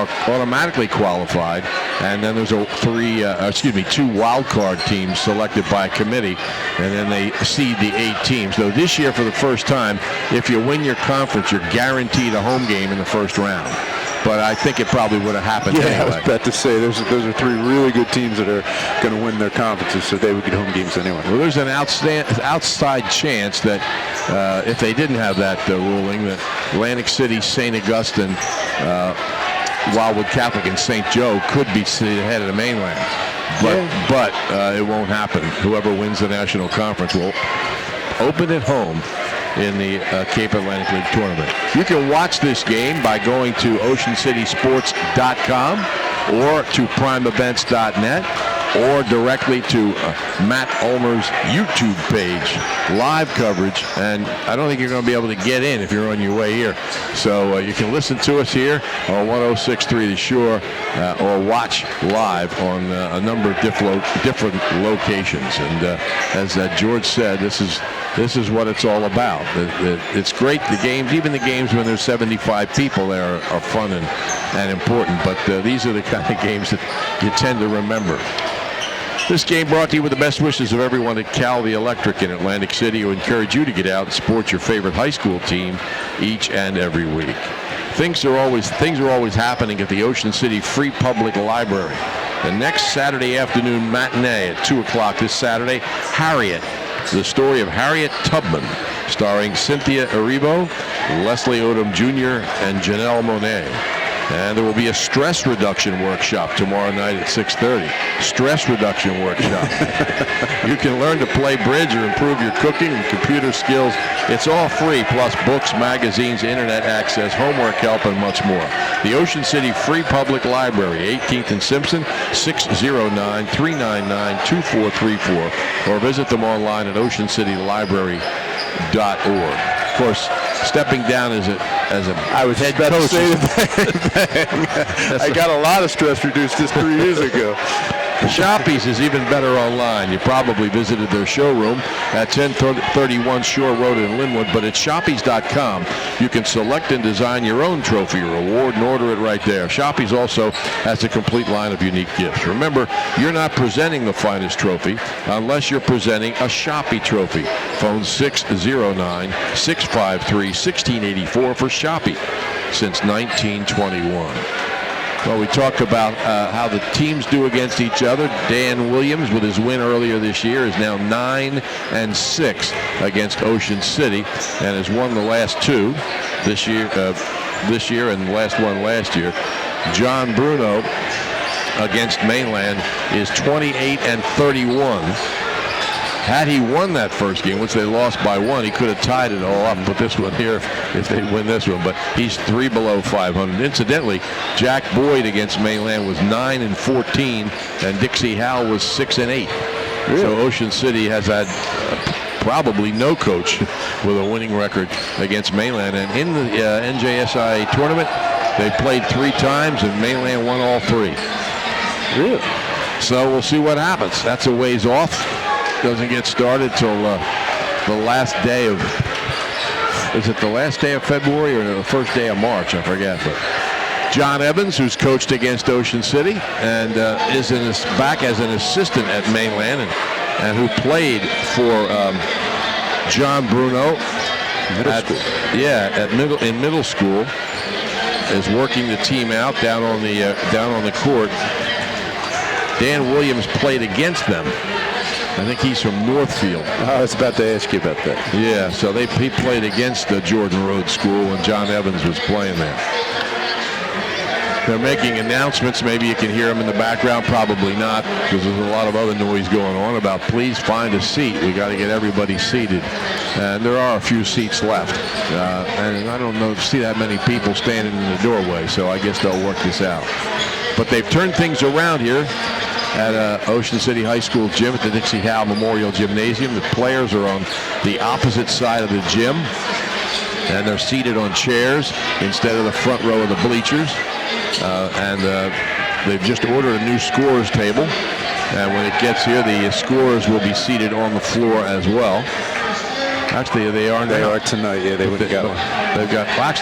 are automatically qualified, and then there's two wild card teams selected by a committee, and then they seed the 8 teams. So this year, for the first time, if you win your conference, you're guaranteed a home game in the first round. But I think it probably would have happened anyway. I was about to say, those are 3 really good teams that are going to win their conferences, so they would get home games anyway. Well, there's an outside chance that if they didn't have that ruling, that Atlantic City, St. Augustine, Wildwood Catholic, and St. Joe could be seated ahead of the Mainland. But it won't happen. Whoever wins the national conference will open at home in the Cape Atlantic League tournament. You can watch this game by going to oceancitysports.com or to primeevents.net or directly to Matt Ulmer's YouTube page. Live coverage, and I don't think you're going to be able to get in if you're on your way here. So you can listen to us here on 106.3 The Shore or watch live on a number of different locations. And as George said, this is what it's all about. It's great. The games, even the games when there's 75 people there, are fun and important. But these are the kind of games that you tend to remember. This game brought to you with the best wishes of everyone at Cal the Electric in Atlantic City, who encourage you to get out and support your favorite high school team each and every week. Things are always happening at the Ocean City Free Public Library. The next Saturday afternoon matinee at 2 o'clock this Saturday, Harriet. The story of Harriet Tubman, starring Cynthia Erivo, Leslie Odom Jr., and Janelle Monáe. And there will be a stress reduction workshop tomorrow night at 6:30. Stress reduction workshop. You can learn to play bridge or improve your cooking and computer skills. It's all free, plus books, magazines, internet access, homework help, and much more. The Ocean City Free Public Library, 18th and Simpson, 609-399-2434, or visit them online at oceancitylibrary.org. Of course, stepping down as a I was head coach. Say the thing. I got a lot of stress reduced just 3 years ago. Shoppies is even better online. You probably visited their showroom at 1031 Shore Road in Linwood, but at shoppies.com you can select and design your own trophy or award and order it right there. Shoppies also has a complete line of unique gifts. Remember, you're not presenting the finest trophy unless you're presenting a Shoppy trophy. Phone 609-653-1684 for Shoppy since 1921. Well, we talked about how the teams do against each other. Dan Williams, with his win earlier this year, is now 9-6 against Ocean City and has won the last 2 this year and the last one last year. John Bruno against Mainland is 28-31. Had he won that first game, which they lost by 1, he could have tied it all up and put this one here if they win this one. But he's 3 below 500. Incidentally, Jack Boyd against Mainland was 9-14, and Dixie Howell was 6-8. Really? So Ocean City has had probably no coach with a winning record against Mainland. And in the NJSI tournament, they played 3 times, and Mainland won all 3. Really? So we'll see what happens. That's a ways off. Doesn't get started till the last day of, is it the last day of February or the first day of March? I forget. But John Evans, who's coached against Ocean City and is back as an assistant at Mainland and who played for John Bruno in middle school, is working the team out down on the court. Dan Williams played against them. I think he's from Northfield. I was about to ask you about that. Yeah, so he played against the Jordan Road School when John Evans was playing there. They're making announcements. Maybe you can hear them in the background. Probably not, because there's a lot of other noise going on about please find a seat. We got to get everybody seated. And there are a few seats left. And I don't see that many people standing in the doorway, so I guess they'll work this out. But they've turned things around here at Ocean City High School gym at the Dixie Howell Memorial Gymnasium. The players are on the opposite side of the gym, and they're seated on chairs instead of the front row of the bleachers. They've just ordered a new scorers table, and when it gets here, the scorers will be seated on the floor as well. Actually, they are now. They are tonight. Yeah, they would have got one.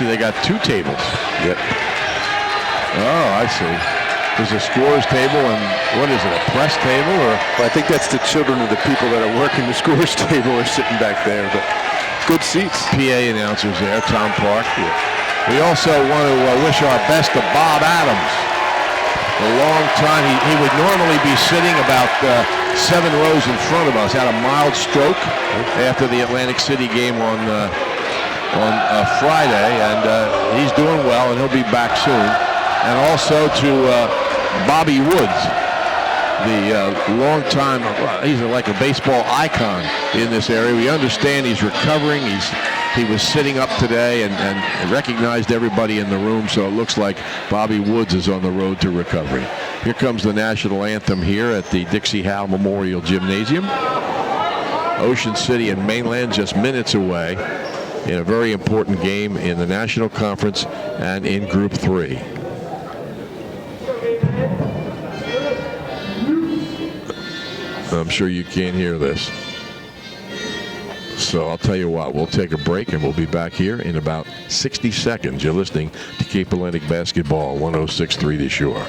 They got 2 tables. Yep. Oh, I see. There's a scores table and what is it, a press table? Or well, I think that's the children of the people that are working the scores table are sitting back there, but good seats. PA announcers there, Tom Park. Yeah. We also want to wish our best to Bob Adams. A long time, he would normally be sitting about 7 rows in front of us. Had a mild stroke after the Atlantic City game on Friday, and he's doing well, and he'll be back soon. And also to Bobby Woods, the long-time, he's like a baseball icon in this area. We understand he's recovering. He was sitting up today and recognized everybody in the room, so it looks like Bobby Woods is on the road to recovery. Here comes the national anthem here at the Dixie Howe Memorial Gymnasium. Ocean City and Mainland just minutes away in a very important game in the National Conference and in Group 3. I'm sure you can't hear this. So I'll tell you what, we'll take a break and we'll be back here in about 60 seconds. You're listening to Cape Atlantic Basketball, 106.3 The Shore.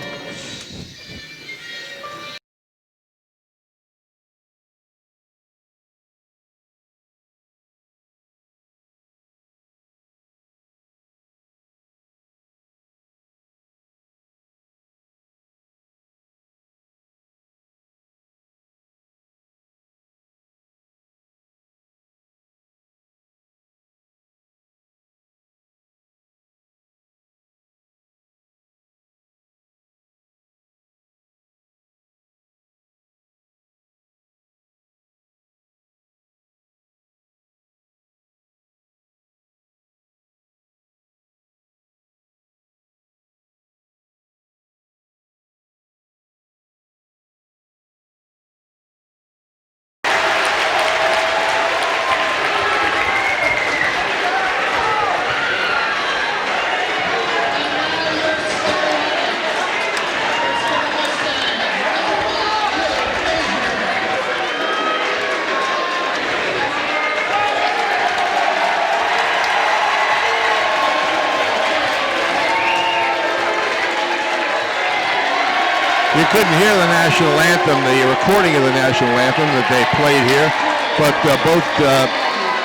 You couldn't hear the national anthem, the recording of the national anthem that they played here, but both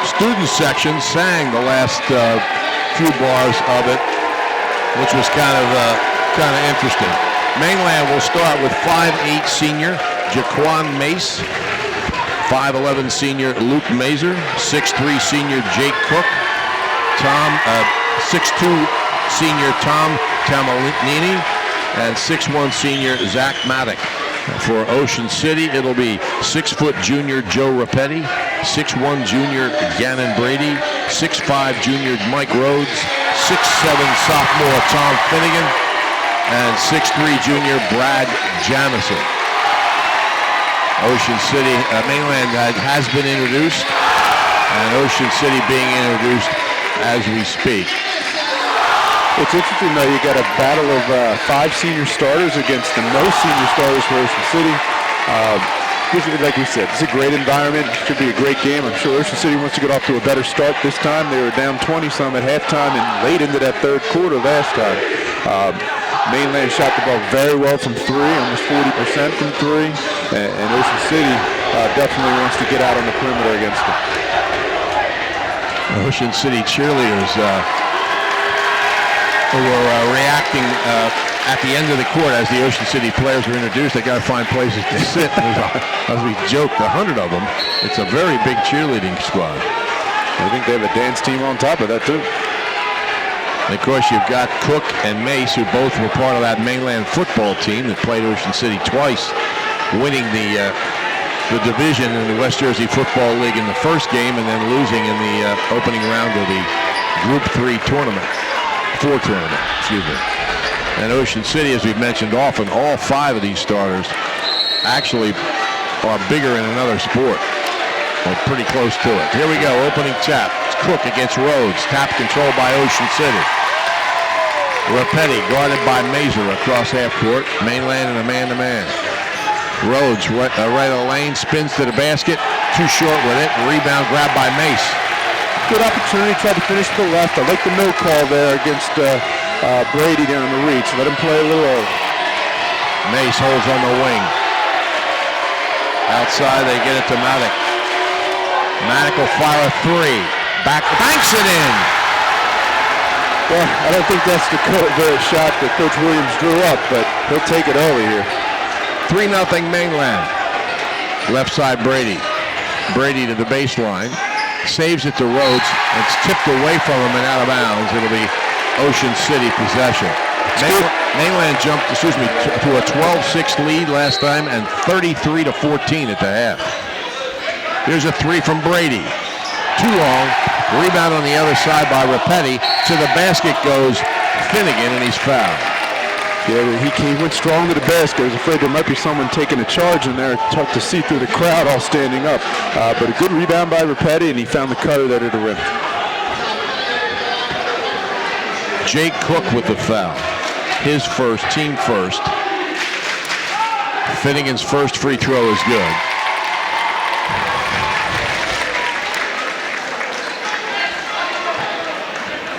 student sections sang the last few bars of it, which was kind of interesting. Mainland will start with 5'8" senior Jaquan Mace, 5'11" senior Luke Mazer, 6'3" senior Jake Cook, 6'2" senior Tom Tamalini, and 6'1" senior Zach Maddock. For Ocean City, it'll be 6' junior Joe Rapetti, 6'1" junior Gannon Brady, 6'5" junior Mike Rhodes, 6'7" sophomore Tom Finnegan, and 6'3" junior Brad Jamison. Ocean City, Mainland has been introduced, and Ocean City being introduced as we speak. It's interesting, though, you got a battle of 5 senior starters against the no senior starters for Ocean City. Like we said, it's a great environment. It should be a great game. I'm sure Ocean City wants to get off to a better start this time. They were down 20-some at halftime and late into that third quarter last time. Mainland shot the ball very well from 3, almost 40% from 3, and Ocean City definitely wants to get out on the perimeter against them. Ocean City cheerleaders who were reacting at the end of the court as the Ocean City players were introduced. They got to find places to sit. As we joked, 100 of them. It's a very big cheerleading squad. I think they have a dance team on top of that, too. And of course, you've got Cook and Mace, who both were part of that Mainland football team that played Ocean City twice, winning the division in the West Jersey Football League in the first game and then losing in the opening round of the Group 4 tournament, excuse me. And Ocean City, as we've mentioned often, all 5 of these starters actually are bigger in another sport, or pretty close to it. Here we go, opening tap. It's Cook against Rhodes, tap control by Ocean City. Rapetti guarded by Mazer across half court. Mainland and a man-to-man. Rhodes right of the lane, spins to the basket, too short with it. Rebound grabbed by Mace. Good opportunity, tried to finish to the left. I like the no call there against Brady down in the reach. Let him play a little early. Mace holds on the wing. Outside, they get it to Maddock. Maddock will fire a three. Banks it in. Well, I don't think that's the shot that Coach Williams drew up, but he'll take it early here. 3-0 Mainland. Left side Brady. Brady to the baseline. Saves it to Rhodes. It's tipped away from him and out of bounds. It'll be Ocean City possession. Mainland jumped, to a 12-6 lead last time and 33-14 at the half. Here's a three from Brady. Too long. Rebound on the other side by Rapetti. To the basket goes Finnegan, and he's fouled. Yeah, he went strong to the basket. I was afraid there might be someone taking a charge in there. Tough to see through the crowd all standing up. But a good rebound by Rapetti, and he found the cutter there to the rim. Jake Cook with the foul. His first, team first. Finnegan's first free throw is good.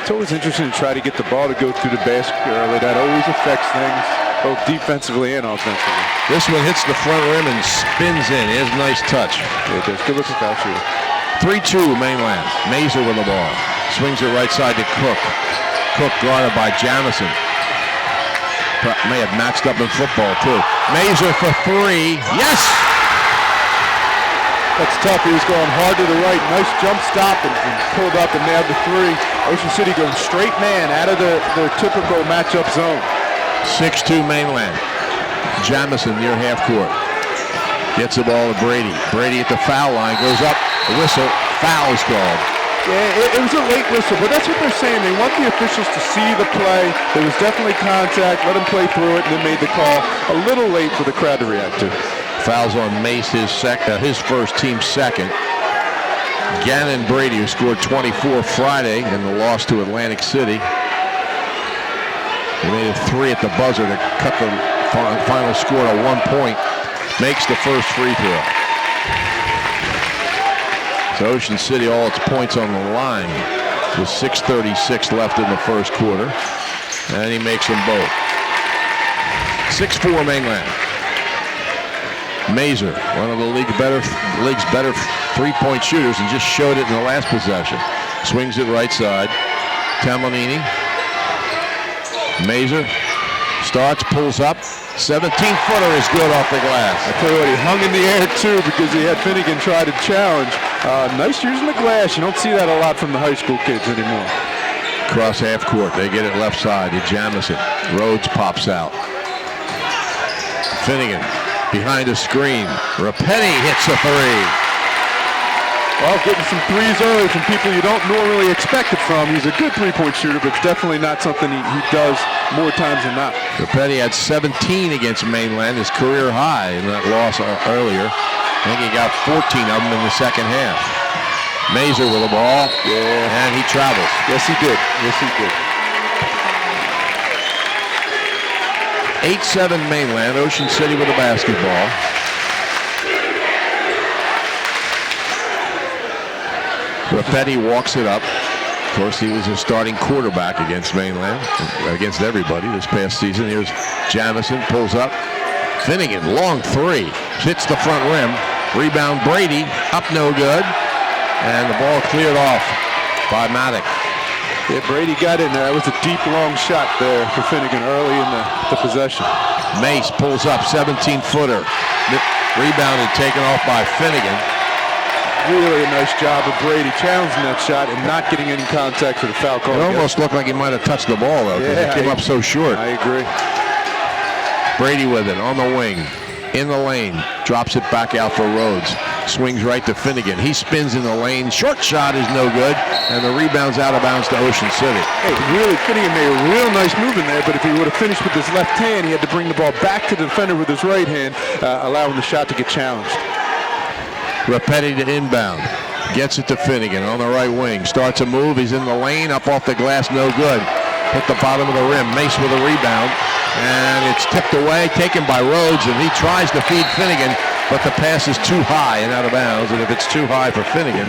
It's always interesting to try to get the ball to go through the basket early. That always affects things, both defensively and offensively. This one hits the front rim and spins in. He has a nice touch. Yeah, it does. Good looking foul shooter. 3-2 Mainland. Mazer with the ball. Swings it right side to Cook. Cook guarded by Jamison. May have matched up in football too. Mazer for three. Yes! That's tough. He was going hard to the right. Nice jump stop and pulled up and nailed the three. Ocean City going straight man out of their typical matchup zone. 6-2 Mainland. Jamison near half court. Gets the ball to Brady. Brady at the foul line. Goes up. A whistle. Foul is called. Yeah, it was a late whistle, but that's what they're saying. They want the officials to see the play. There was definitely contact. Let them play through it, and then made the call. A little late for the crowd to react to. Fouls on Mace, his first, team second. Gannon Brady, who scored 24 Friday in the loss to Atlantic City. He made a three at the buzzer to cut the final score to 1 point. Makes the first free throw. So Ocean City, all its points on the line with 6:36 left in the first quarter. And he makes them both. 6-4 Mainland. Mazer, one of the league's better three-point shooters, and just showed it in the last possession. Swings it right side. Tamanini. Mazer starts, pulls up. 17-footer is good off the glass. I tell you what, he hung in the air too because he had Finnegan try to challenge. Nice using the glass. You don't see that a lot from the high school kids anymore. Cross half court. They get it left side to Jamison. Rhodes pops out. Finnegan behind a screen. Rapetti hits a three. Well, getting some threes early from people you don't normally expect it from. He's a good three-point shooter, but it's definitely not something he does more times than not. Rapetti had 17 against Mainland, his career high in that loss earlier. I think he got 14 of them in the second half. Mazer with the ball, and he travels. Yes, he did. Yes, he did. 8-7 Mainland, Ocean City with the basketball. Rapetti walks it up. Of course, he was a starting quarterback against Mainland, against everybody this past season. Here's Jamison, pulls up. Finnegan, long three, hits the front rim. Rebound Brady, up no good. And the ball cleared off by Maddock. Yeah, Brady got in there. That was a deep, long shot there for Finnegan early in the possession. Mace pulls up, 17-footer. Rebounded, taken off by Finnegan. Really a nice job of Brady challenging that shot and not getting any contact for the foul call. It almost looked like he might have touched the ball, though, because it came up so short. I agree. Brady with it on the wing, in the lane, drops it back out for Rhodes. Swings right to Finnegan. He spins in the lane. Short shot is no good, and the rebound's out of bounds to Ocean City. Hey, really, Finnegan made a real nice move in there, but if he would have finished with his left hand, he had to bring the ball back to the defender with his right hand, allowing the shot to get challenged. Rapetti to inbound. Gets it to Finnegan on the right wing. Starts a move. He's in the lane. Up off the glass. No good. Hit the bottom of the rim. Mace with a rebound. And it's tipped away. Taken by Rhodes. And he tries to feed Finnegan. but the pass is too high and out of bounds, and if it's too high for Finnegan,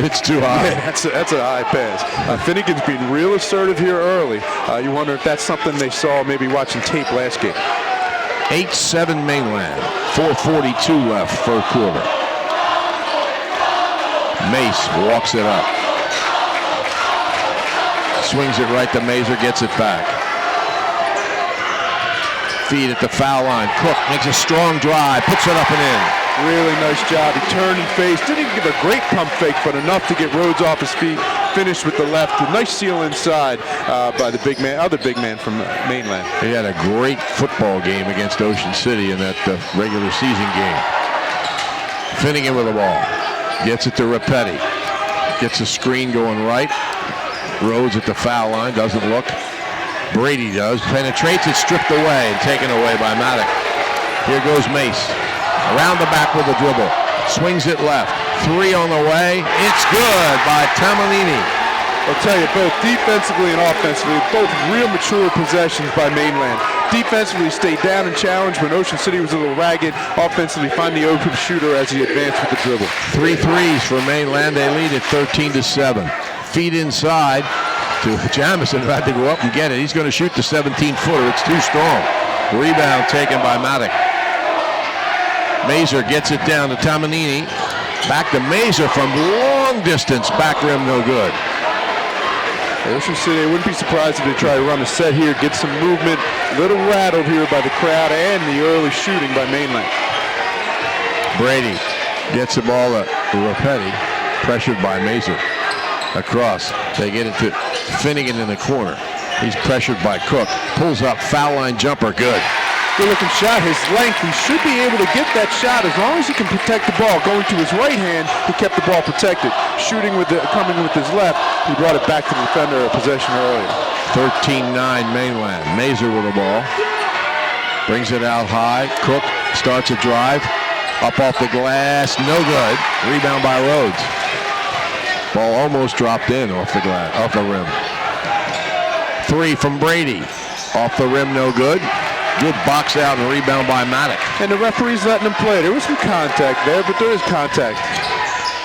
it's too high. Yeah, that's a high pass. Finnegan's been real assertive here early. You wonder if that's something they saw maybe watching tape last game. 8-7 Mainland, 4:42 left, first quarter. Mace walks it up. Swings it right to Mazur, gets it back. Feed at the foul line. Cook makes a strong drive, puts it up and in. Really nice job. He turned and faced. Didn't even give a great pump fake, but enough to get Rhodes off his feet. Finished with the left. A nice seal inside by the big man, other big man from Mainland. He had a great football game against Ocean City in that regular season game. Finnegan with the ball. Gets it to Rapetti. Gets a screen going right. Rhodes at the foul line. Doesn't look. Brady does. Penetrates it, stripped away and taken away by Maddock. Here goes Mace. Around the back with a dribble. Swings it left. Three on the way. It's good by Tamanini. I'll tell you, both defensively and offensively, both real mature possessions by Mainland. Defensively, stayed down and challenged when Ocean City was a little ragged. Offensively, find the open shooter as he advanced with the dribble. 3 threes for Mainland. They lead at 13-7. Feed inside to Jamison, who had to go up and get it. He's going to shoot the 17-footer. It's too strong. Rebound taken by Maddock. Mazur gets it down to Tamanini. Back to Mazur from long distance. Back rim, no good. Ocean City, I wouldn't be surprised if they try to run a set here, get some movement. Little rattled here by the crowd and the early shooting by Mainland. Brady gets the ball to Rapetti, pressured by Mazur. Across, they get it to Finnegan in the corner. He's pressured by Cook. Pulls up, foul line jumper, good. Good looking shot, his length. He should be able to get that shot as long as he can protect the ball. Going to his right hand, he kept the ball protected. Shooting with coming with his left, he brought it back to the defender a possession earlier. 13-9 Mainland. Mazur with the ball. Brings it out high. Cook starts a drive. Up off the glass, no good. Rebound by Rhodes. Ball almost dropped in off the glass, off the rim. Three from Brady. Off the rim, no good. Good box out and rebound by Maddock. And the referee's letting him play. There was some contact there, but there is contact.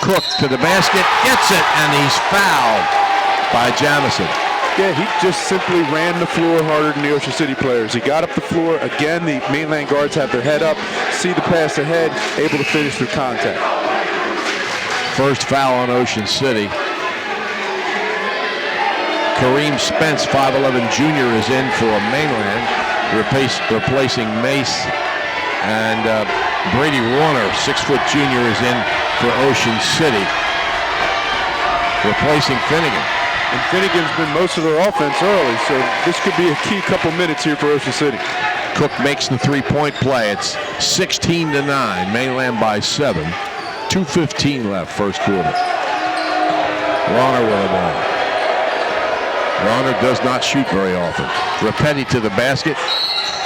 Cook to the basket, gets it, and he's fouled by Jamison. Yeah, he just simply ran the floor harder than the Ocean City players. He got up the floor. Again, the Mainland guards have their head up, see the pass ahead, able to finish through contact. First foul on Ocean City. Kareem Spence, 5'11 junior, is in for Mainland, replacing Mace. And Brady Warner, 6-foot junior, is in for Ocean City, replacing Finnegan. And Finnegan's been most of their offense early, so this could be a key couple minutes here for Ocean City. Cook makes the three-point play. It's 16-9, Mainland by 7. 2:15 left, first quarter. Warner with the ball. Warner does not shoot very often. Rapetti to the basket.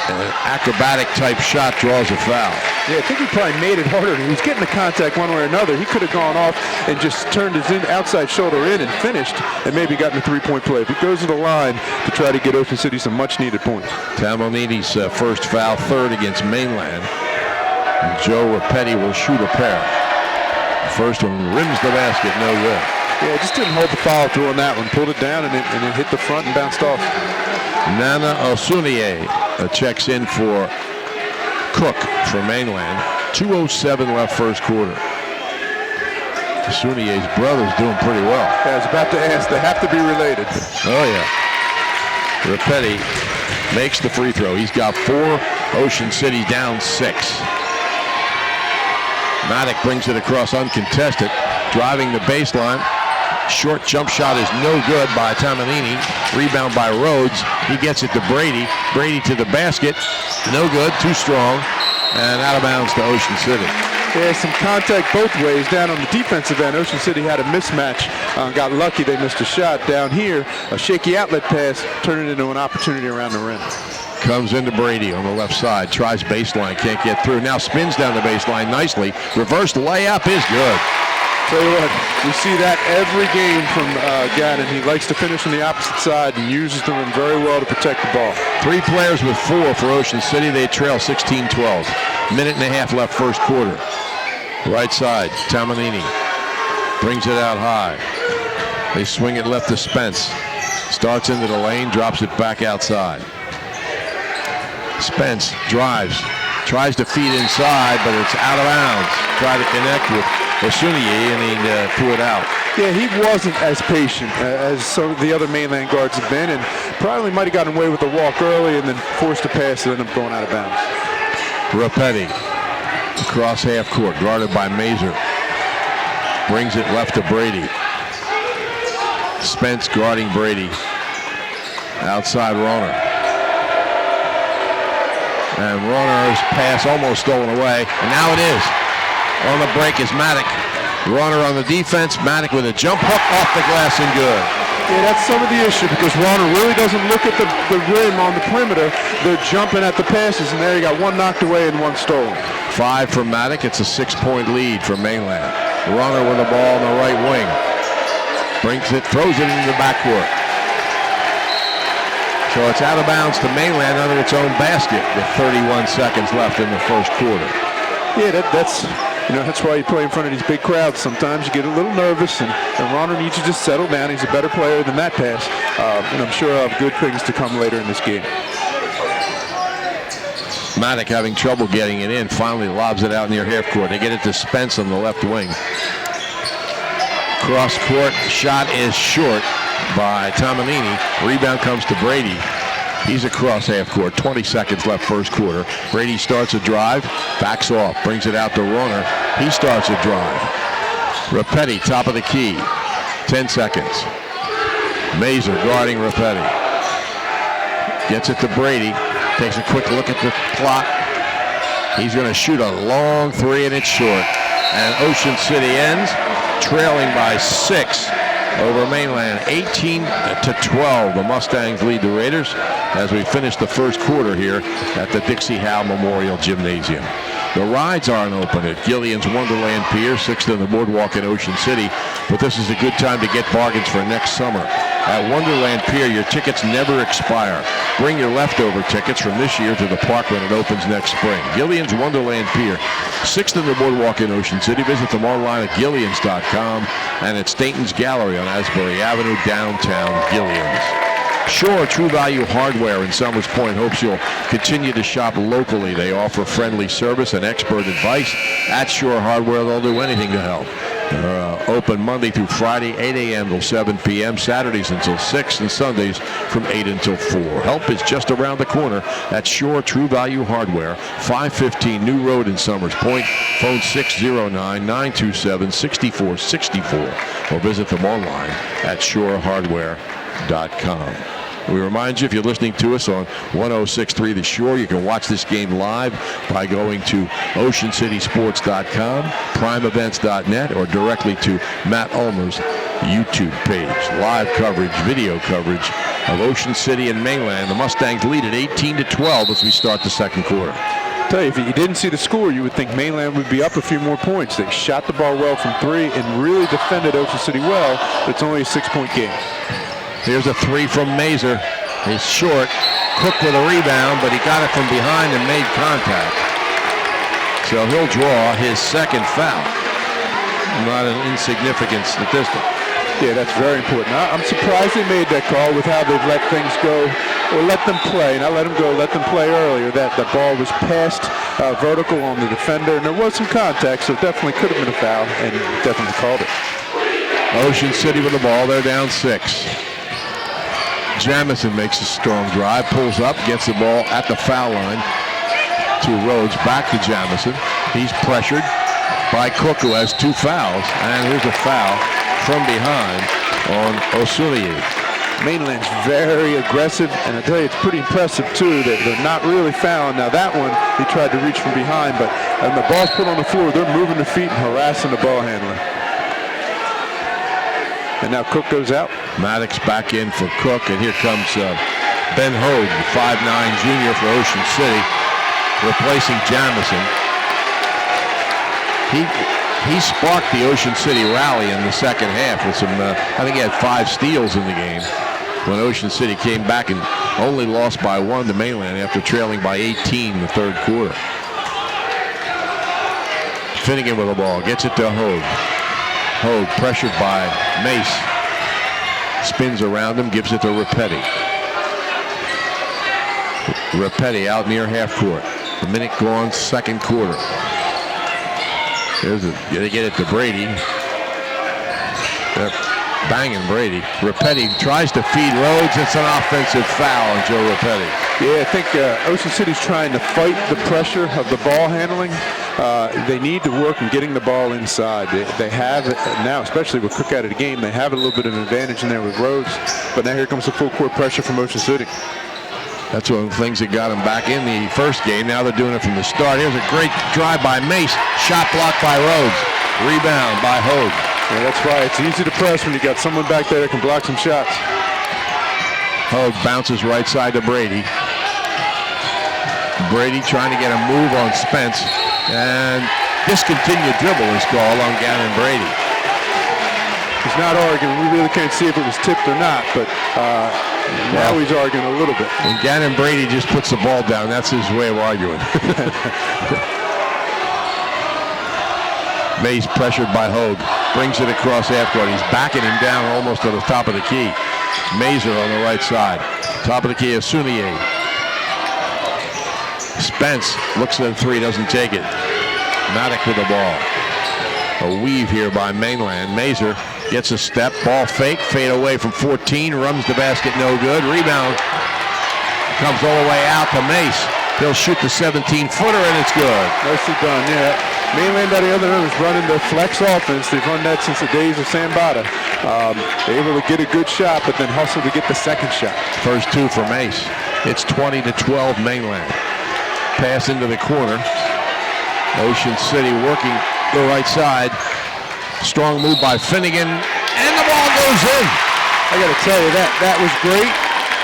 An acrobatic type shot draws a foul. Yeah, I think he probably made it harder. He was getting the contact one way or another. He could have gone off and just turned his outside shoulder in and finished and maybe gotten a three-point play. If he goes to the line to try to get Ocean City some much-needed points. Tamanini's first foul, third against Mainland. And Joe Rapetti will shoot a pair. The first one rims the basket, no good. Yeah, just didn't hold the follow through on that one. Pulled it down and it hit the front and bounced off. Nana Osunie checks in for Cook for Mainland. 2:07 left first quarter. Osunie's brother's doing pretty well. Yeah, I was about to ask. They have to be related. Oh, yeah. Rapetti makes the free throw. He's got 4. Ocean City down 6. Maddock brings it across uncontested. Driving the baseline. Short jump shot is no good by Tamanini. Rebound by Rhodes. He gets it to Brady. Brady to the basket. No good. Too strong. And out of bounds to Ocean City. Yeah, some contact both ways. Down on the defensive end, Ocean City had a mismatch. Got lucky they missed a shot. Down here, a shaky outlet pass turned it into an opportunity around the rim. Comes into Brady on the left side. Tries baseline. Can't get through. Now spins down the baseline nicely. Reverse layup is good. Tell you what, we see that every game from Gannon. He likes to finish on the opposite side and uses them very well to protect the ball. 3 players with 4 for Ocean City. They trail 16-12. Minute and a half left first quarter. Right side, Tamanini brings it out high. They swing it left to Spence. Starts into the lane, drops it back outside. Spence drives, tries to feed inside, but it's out of bounds. Try to connect with Osuniyi, and he threw it out. Yeah, he wasn't as patient as some of the other mainland guards have been, and probably might have gotten away with the walk early and then forced a pass and ended up going out of bounds. Rapetti across half court, guarded by Mazur. Brings it left to Brady. Spence guarding Brady. Outside Rohner. And Rohner's pass almost stolen away, and now it is. On the break is Maddock. Rohner on the defense. Maddock with a jump hook off the glass and good. Yeah, that's some of the issue because Rohner really doesn't look at the rim on the perimeter. They're jumping at the passes, and there you got one knocked away and one stolen. 5 for Maddock. It's a 6-point lead for Mainland. Rohner with the ball on the right wing. Brings it, throws it into the backcourt. So it's out of bounds to Mainland under its own basket with 31 seconds left in the first quarter. Yeah, that's why you play in front of these big crowds. Sometimes you get a little nervous, and Rohner needs to just settle down. He's a better player than that pass, and I'm sure he'll have good things to come later in this game. Maddock having trouble getting it in, finally lobs it out near half court. They get it to Spence on the left wing. Cross court, shot is short by Tamanini. Rebound comes to Brady. He's across half court. 20 seconds left first quarter. Brady starts a drive, backs off, brings it out to Rohner. He starts a drive. Rapetti, top of the key. 10 seconds. Mazur guarding Rapetti. Gets it to Brady. Takes a quick look at the clock. He's going to shoot a long 3, and it's short. And Ocean City ends trailing by 6 over Mainland. 18-12. The Mustangs lead the Raiders as we finish the first quarter here at the Dixie Howe Memorial Gymnasium. The rides aren't open at Gillian's Wonderland Pier, 6th on the boardwalk in Ocean City, but this is a good time to get bargains for next summer. At Wonderland Pier, your tickets never expire. Bring your leftover tickets from this year to the park when it opens next spring. Gillian's Wonderland Pier, 6th on the boardwalk in Ocean City. Visit them online at Gillians.com and at Staten's Gallery on Asbury Avenue, downtown Gillians. Shore True Value Hardware in Summers Point hopes you'll continue to shop locally. They offer friendly service and expert advice. At Shore Hardware, they'll do anything to help. They're open Monday through Friday, 8 a.m. till 7 p.m., Saturdays until 6, and Sundays from 8 until 4. Help is just around the corner at Shore True Value Hardware, 515 New Road in Summers Point. Phone 609-927-6464 or visit them online at shorehardware.com. We remind you, if you're listening to us on 106.3 The Shore, you can watch this game live by going to oceancitysports.com, primeevents.net, or directly to Matt Ulmer's YouTube page. Live coverage, video coverage of Ocean City and Mainland. The Mustangs lead at 18-12 as we start the second quarter. I tell you, if you didn't see the score, you would think Mainland would be up a few more points. They shot the ball well from 3 and really defended Ocean City well, but it's only a 6-point game. Here's a 3 from Mazur. He's short. Cook with a rebound, but he got it from behind and made contact. So he'll draw his second foul. Not an insignificant statistic. Yeah, that's very important. I'm surprised they made that call with how they've let things go, or let them play. Not let them go, let them play earlier. That the ball was passed vertical on the defender, and there was some contact, so it definitely could have been a foul, and definitely called it. Ocean City with the ball. They're down 6. Jamison makes a strong drive, pulls up, gets the ball at the foul line to Rhodes, back to Jamison. He's pressured by Cook, who has 2 fouls, and here's a foul from behind on Osuniyi. Mainland's very aggressive, and I tell you, it's pretty impressive too that they're not really fouling. Now that one, he tried to reach from behind, but when the ball's put on the floor, they're moving their feet and harassing the ball handler. And now Cook goes out. Maddox back in for Cook, and here comes Ben Hogue, the 5'9" junior for Ocean City, replacing Jamison. he sparked the Ocean City rally in the second half with some, I think he had 5 steals in the game when Ocean City came back and only lost by 1 to Mainland after trailing by 18 in the third quarter. Finnegan with the ball, gets it to Hogue. Hogue pressured by Mace. Spins around him, gives it to Rapetti. Rapetti out near half court. A minute gone, second quarter. They get it to Brady. They're banging Brady. Rapetti tries to feed Rhodes. It's an offensive foul on Joe Rapetti. Yeah, I think Ocean City's trying to fight the pressure of the ball handling. They need to work on getting the ball inside. They have it now, especially with Cook out of the game. They have a little bit of an advantage in there with Rhodes. But now here comes the full court pressure from Ocean City. That's one of the things that got them back in the first game. Now they're doing it from the start. Here's a great drive by Mace. Shot blocked by Rhodes. Rebound by Hogue. Yeah, that's right. It's easy to press when you got someone back there that can block some shots. Hogue bounces right side to Brady. Brady trying to get a move on Spence. And discontinued dribble is called on Gannon Brady. He's not arguing. We really can't see if it was tipped or not, but now he's arguing a little bit. When Gannon Brady just puts the ball down, that's his way of arguing. Mays pressured by Hogue. Brings it across half court. He's backing him down almost to the top of the key. Mazer on the right side. Top of the key is Sunier. Spence looks at the three, doesn't take it. Maddock with the ball. A weave here by Mainland. Mazer gets a step, ball fake, fade away from 14, runs the basket, no good. Rebound comes all the way out to Mace. He'll shoot the 17-footer and it's good. Nicely done, yeah. Mainland on the other end is running the flex offense. They've run that since the days of Sambata. They're able to get a good shot, but then hustle to get the second shot. First two for Mace. It's 20-12 Mainland. Pass into the corner. Ocean City working the right side. Strong move by Finnegan, and the ball goes in. I got to tell you, that was great.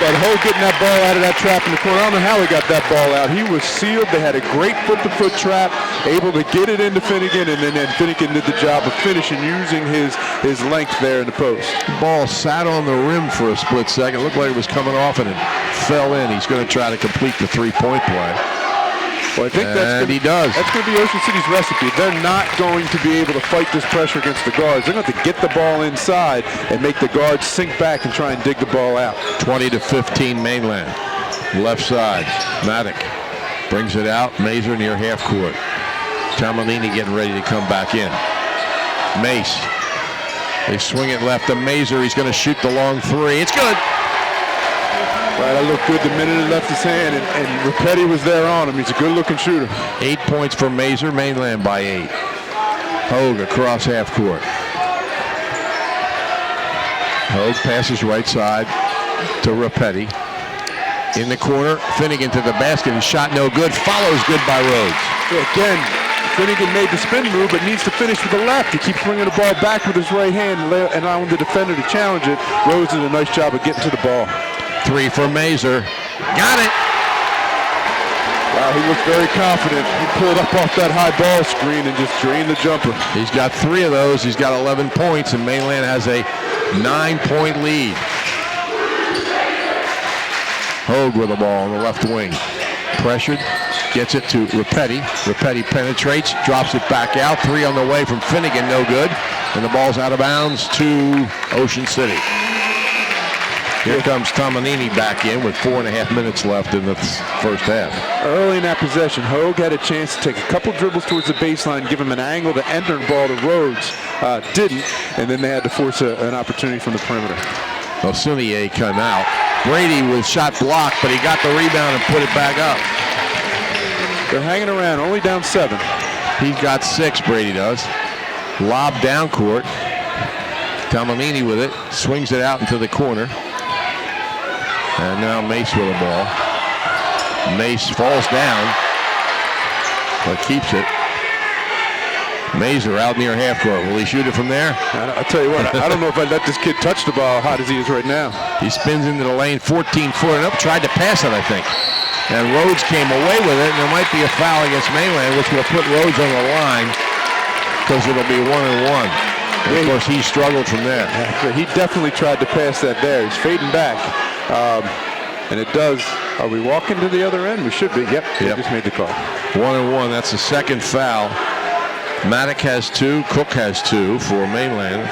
But Hogue getting that ball out of that trap in the corner. I don't know how he got that ball out. He was sealed. They had a great foot-to-foot trap, able to get it into Finnegan, and then Finnegan did the job of finishing using his length there in the post. The ball sat on the rim for a split second. Looked like it was coming off, and it fell in. He's going to try to complete the three-point play. Well, I think he does. That's going to be Ocean City's recipe. They're not going to be able to fight this pressure against the guards. They're going to have to get the ball inside and make the guards sink back and try and dig the ball out. 20-15 Mainland. Left side. Maddock brings it out. Mazer near half court. Tamalini getting ready to come back in. Mace. They swing it left to Mazer. He's going to shoot the long three. It's good. Right, that looked good the minute it left his hand, and Rapetti was there on him. He's a good-looking shooter. 8 points for Mazer, Mainland by 8. Hogue across half court. Hogue passes right side to Rapetti. In the corner, Finnegan to the basket. His shot no good. Follows good by Rhodes. Yeah, again, Finnegan made the spin move, but needs to finish with the left. He keeps bringing the ball back with his right hand and allowing the defender to challenge it. Rhodes did a nice job of getting to the ball. 3 for Mazer. Got it. Wow, he looked very confident. He pulled up off that high ball screen and just drained the jumper. He's got 3 of those. He's got 11 points, and Mainland has a 9-point lead. Hogue with the ball on the left wing. Pressured. Gets it to Rapetti. Rapetti penetrates, drops it back out. 3 on the way from Finnegan, no good. And the ball's out of bounds to Ocean City. Here comes Tamanini back in with 4.5 minutes left in the first half. Early in that possession, Hogue had a chance to take a couple dribbles towards the baseline, give him an angle to enter the ball to Rhodes. Didn't, and then they had to force an opportunity from the perimeter. Well, Sunier come out. Brady was shot blocked, but he got the rebound and put it back up. They're hanging around, only down 7. He's got 6, Brady does. Lob down court. Tamanini with it, swings it out into the corner. And now Mace with the ball. Mace falls down, but keeps it. Mazer out near half court. Will he shoot it from there? I'll tell you what, I don't know if I'd let this kid touch the ball hot as he is right now. He spins into the lane, 14-footer up, tried to pass it, I think. And Rhodes came away with it, and there might be a foul against Mainland, which will put Rhodes on the line because it'll be 1-1. And of course, he struggled from there. Yeah, he definitely tried to pass that there. He's fading back. And it does. Are we walking to the other end? We should be. Yep. They just made the call. 1-1. That's the second foul. Maddock has 2. Cook has 2 for Mainland.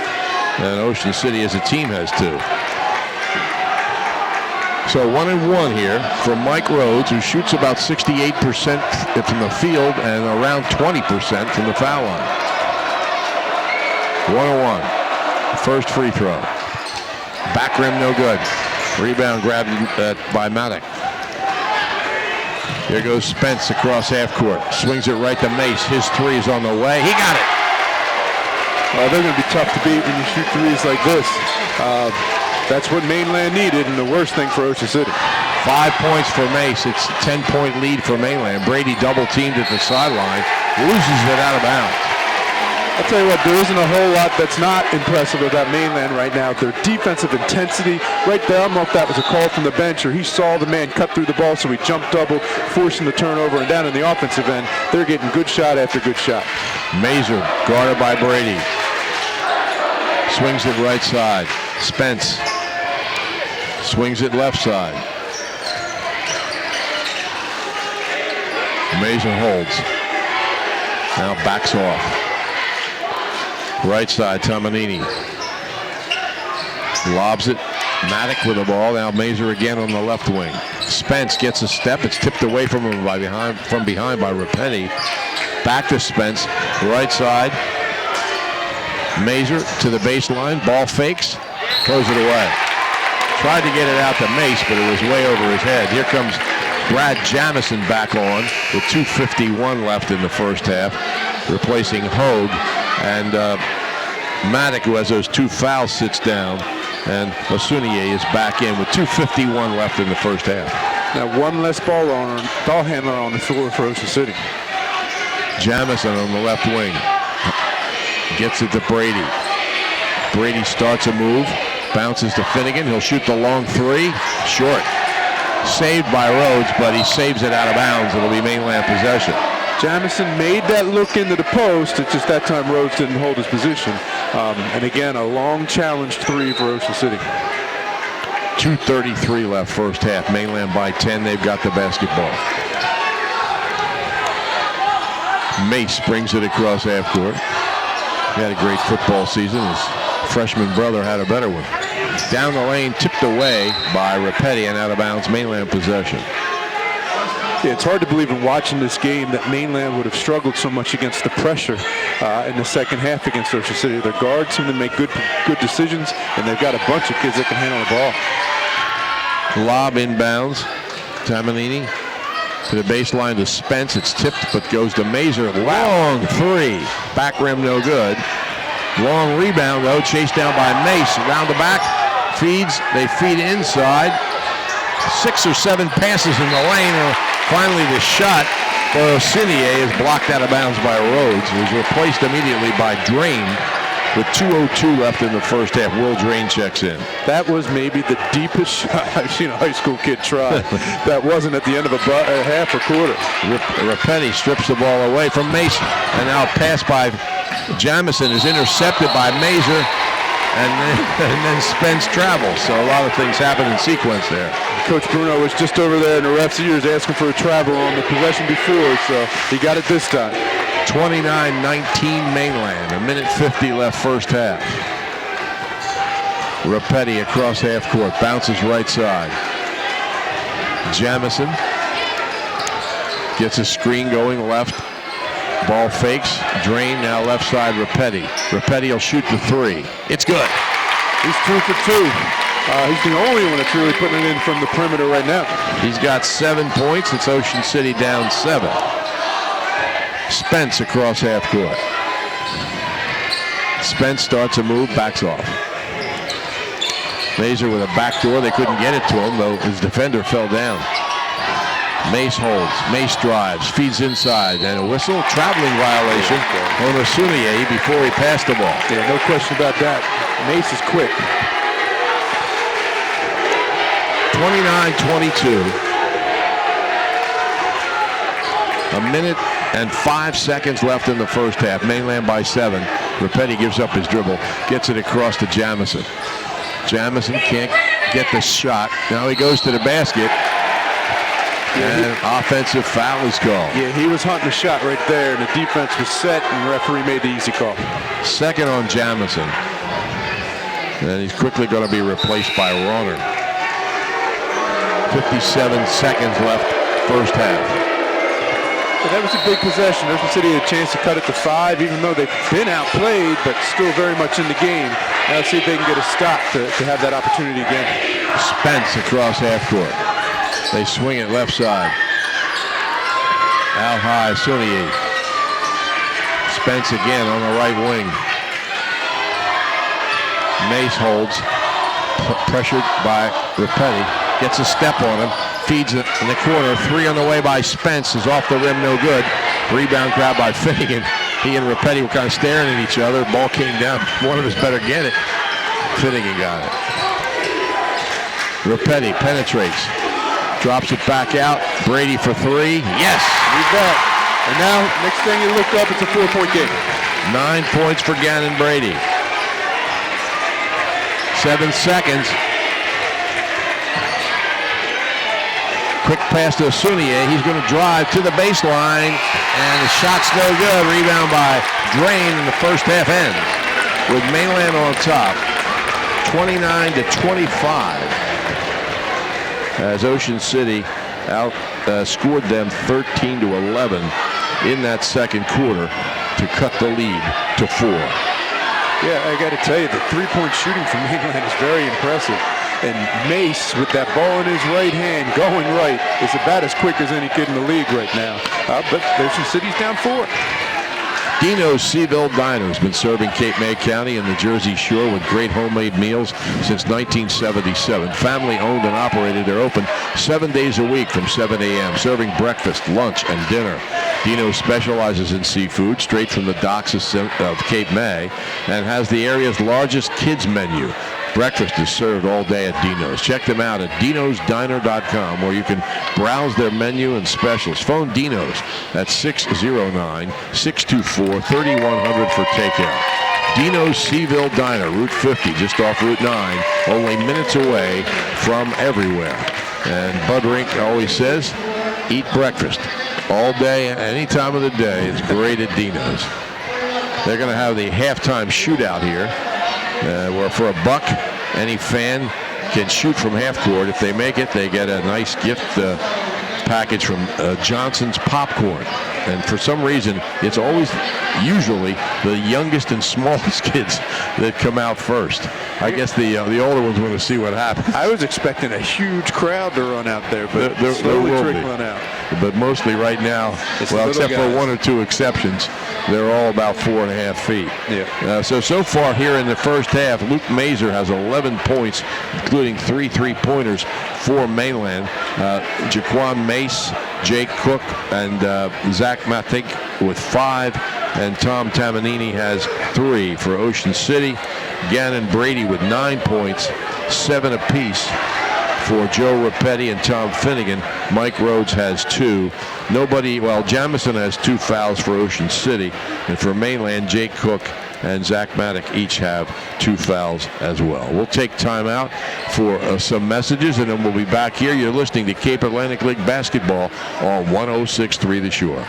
And Ocean City as a team has 2. So 1-1 here from Mike Rhodes, who shoots about 68% from the field and around 20% from the foul line. 1-1. First free throw. Back rim, no good. Rebound grabbed by Maddock. Here goes Spence across half court. Swings it right to Mace. His 3 is on the way. He got it. Well, they're going to be tough to beat when you shoot threes like this. That's what Mainland needed, and the worst thing for Ocean City. 5 points for Mace. It's a 10-point lead for Mainland. Brady double-teamed at the sideline. Loses it out of bounds. I'll tell you what, there isn't a whole lot that's not impressive about Mainland right now. Their defensive intensity, right there, I don't know if that was a call from the bench or he saw the man cut through the ball, so he jumped double, forcing the turnover, and down in the offensive end, they're getting good shot after good shot. Mazur, guarded by Brady. Swings it right side. Spence swings it left side. Mazur holds. Now backs off. Right side, Tomanini. Lobs it. Maddock with the ball. Now Mazur again on the left wing. Spence gets a step. It's tipped away from him from behind by Rapetti. Back to Spence. Right side. Mazur to the baseline. Ball fakes. Throws it away. Tried to get it out to Mace, but it was way over his head. Here comes Brad Jamison back on with 2:51 left in the first half, replacing Hogue. And Maddock, who has those 2 fouls, sits down. And Osunier is back in with 2:51 left in the first half. Now one less ball handler on the floor for Ocean City. Jamison on the left wing. Gets it to Brady. Brady starts a move. Bounces to Finnegan. He'll shoot the long 3. Short. Saved by Rhodes, but he saves it out of bounds. It'll be Mainland possession. Jamison made that look into the post. It's just that time Rhodes didn't hold his position. And again, a long challenge 3 for Ocean City. 2:33 left first half. Mainland by 10. They've got the basketball. Mace brings it across half court. He had a great football season. His freshman brother had a better one. Down the lane, tipped away by Rapetti and out of bounds. Mainland possession. Yeah, it's hard to believe in watching this game that Mainland would have struggled so much against the pressure in the second half against Ocean City. Their guards seem to make good decisions, and they've got a bunch of kids that can handle the ball. Lob inbounds. Tamanini to the baseline to Spence. It's tipped, but goes to Mazur. Long 3. Back rim, no good. Long rebound, though, chased down by Mace. Around the back, feeds. They feed inside. 6 or 7 passes in the lane. Finally, the shot for Osinier is blocked out of bounds by Rhodes. It was replaced immediately by Drain with 2:02 left in the first half. Will Drain checks in. That was maybe the deepest shot I've seen a high school kid try. That wasn't at the end of a half or quarter. Rapetti strips the ball away from Mason. And now a pass by Jamison is intercepted by Mazur. And then Spence travels. So a lot of things happen in sequence there. Coach Bruno was just over there in the ref's ears asking for a travel on the possession before, so he got it this time. 29-19 Mainland. 1:50 left first half. Rapetti across half court. Bounces right side. Jamison gets a screen going left. Ball fakes. Drain now left side. Rapetti. Rapetti will shoot the 3. It's good. He's 2 for 2. He's the only one that's really putting it in from the perimeter right now. He's got 7 points. It's Ocean City down 7. Spence across half court. Spence starts a move, backs off. Mazur with a backdoor. They couldn't get it to him, though his defender fell down. Mace holds. Mace drives. Feeds inside. And a whistle. Traveling violation on Osunier before he passed the ball. Yeah, no question about that. Mace is quick. 29-22. 1 minute and 5 seconds left in the first half. Mainland by 7. Repetti gives up his dribble, gets it across to Jamison. Jamison can't get the shot. Now he goes to the basket. And an offensive foul is called. Yeah, he was hunting a shot right there, and the defense was set, and the referee made the easy call. Second on Jamison. And he's quickly going to be replaced by Rauner. 57 seconds left, first half. Well, that was a big possession. Ocean City had a chance to cut it to 5, even though they've been outplayed, but still very much in the game. Now let's see if they can get a stop to have that opportunity again. Spence across half court. They swing it left side. Out high, Sunier. Spence again on the right wing. Mace holds, pressured by Repetti. Gets a step on him, feeds it in the corner. 3 on the way by Spence is off the rim, no good. Rebound grab by Finnegan. He and Repetti were kind of staring at each other. Ball came down. One of us better get it. Finnegan got it. Repetti penetrates. Drops it back out. Brady for 3. Yes! He's back. And now, next thing you look up, it's a 4-point game. 9 points for Gannon Brady. 7 seconds. Quick pass to Sunier. He's going to drive to the baseline, and the shot's no good. Rebound by Drain, in the first half ends with Mainland on top, 29-25. As Ocean City scored them 13-11 in that second quarter to cut the lead to 4. Yeah, I got to tell you, the three-point shooting from Mainland is very impressive. And Mace, with that ball in his right hand, going right, is about as quick as any kid in the league right now. But Ocean City's down 4. Dino's Seaville Diner has been serving Cape May County and the Jersey Shore with great homemade meals since 1977. Family owned and operated. They're open 7 days a week from 7 a.m., serving breakfast, lunch, and dinner. Dino specializes in seafood straight from the docks of Cape May and has the area's largest kids menu. Breakfast is served all day at Dino's. Check them out at dinosdiner.com, where you can browse their menu and specials. Phone Dino's at 609-624-3100 for takeout. Dino's Seaville Diner, Route 50, just off Route 9, only minutes away from everywhere. And Bud Rink always says, eat breakfast all day, any time of the day. It's great at Dino's. They're going to have the halftime shootout here. Where for $1, any fan can shoot from half court. If they make it, they get a nice gift package from Johnson's Popcorn. And for some reason, it's always usually the youngest and smallest kids that come out first. I guess the older ones want to see what happens. I was expecting a huge crowd to run out there, but there slowly will trickling be. out. But mostly right now, well, except for 1 or 2 exceptions, they're all about 4.5 feet. Yeah. So far here in the first half, Luke Mazer has 11 points, including 3 3-pointers for Mainland. Jaquan Mace, Jake Cook, and Zach Mathig with 5, and Tom Tamanini has 3 for Ocean City. Gannon Brady with 9 points, 7 apiece for Joe Repetti and Tom Finnegan. Mike Rhodes has 2. Jamison has 2 fouls for Ocean City, and for Mainland, Jake Cook and Zach Maddock each have 2 fouls as well. We'll take time out for some messages, and then we'll be back here. You're listening to Cape Atlantic League Basketball on 106.3 The Shore.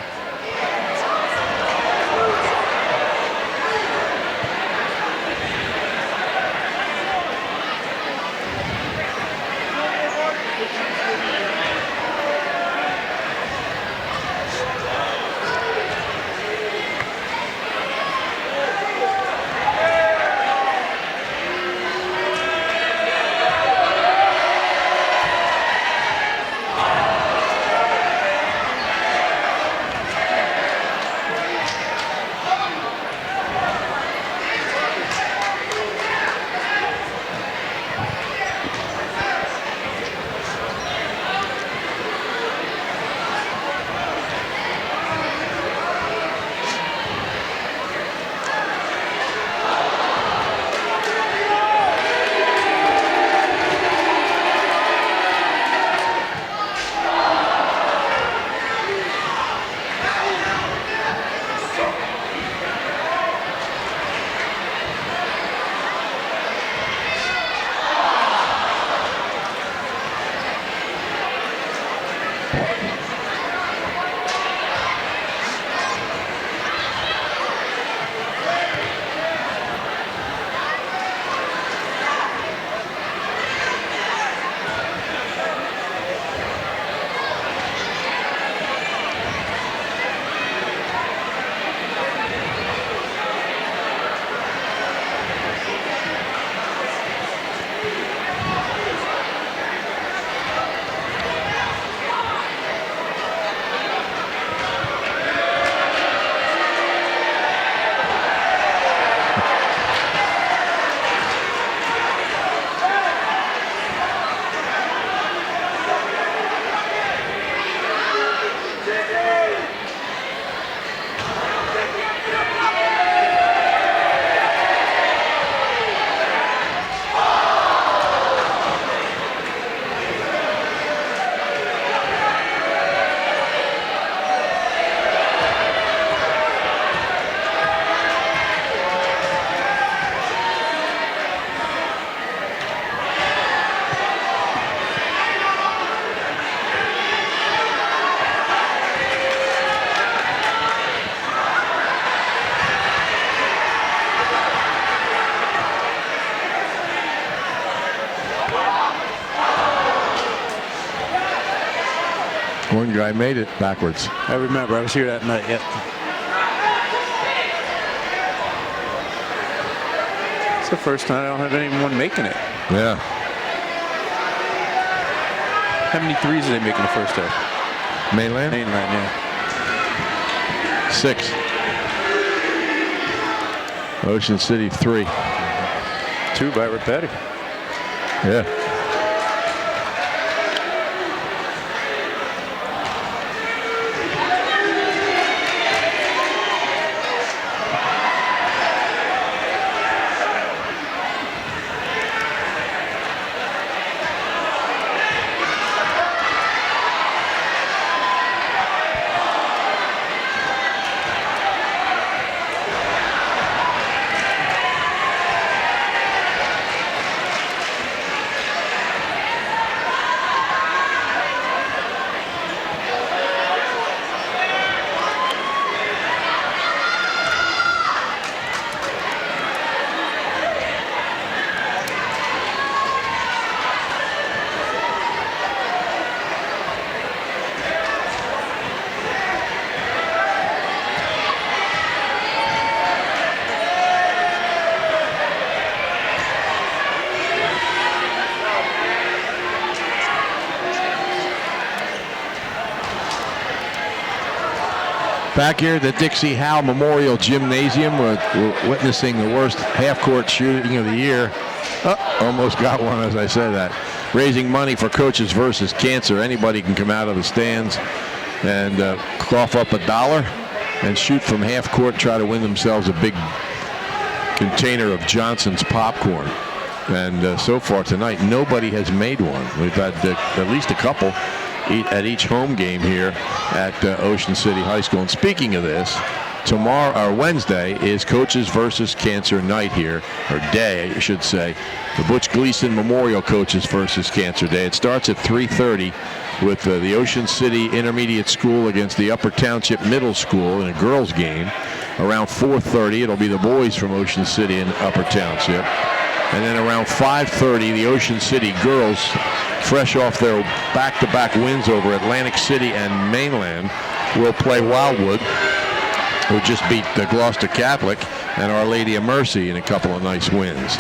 One guy made it backwards. I remember. I was here that night. Yep. It's the first time I don't have anyone making it. Yeah. How many threes did they make in the first half? Mainland? Mainland, yeah. 6. Ocean City 3. 2 by Rapetti. Yeah. Back here at the Dixie Howe Memorial Gymnasium, we're witnessing the worst half-court shooting of the year. Almost got one as I said that. Raising money for Coaches versus Cancer. Anybody can come out of the stands and cough up $1 and shoot from half-court, try to win themselves a big container of Johnson's popcorn. And so far tonight, nobody has made one. We've had at least a couple at each home game here at Ocean City High School. And speaking of this, tomorrow or Wednesday is Coaches versus Cancer night here, or day, I should say. The Butch Gleason Memorial Coaches versus Cancer Day. It starts at 3:30 with the Ocean City Intermediate School against the Upper Township Middle School in a girls' game. Around 4:30, it'll be the boys from Ocean City and Upper Township. And then around 5:30, the Ocean City girls, fresh off their back-to-back wins over Atlantic City and Mainland, will play Wildwood, who just beat the Gloucester Catholic and Our Lady of Mercy in a couple of nice wins.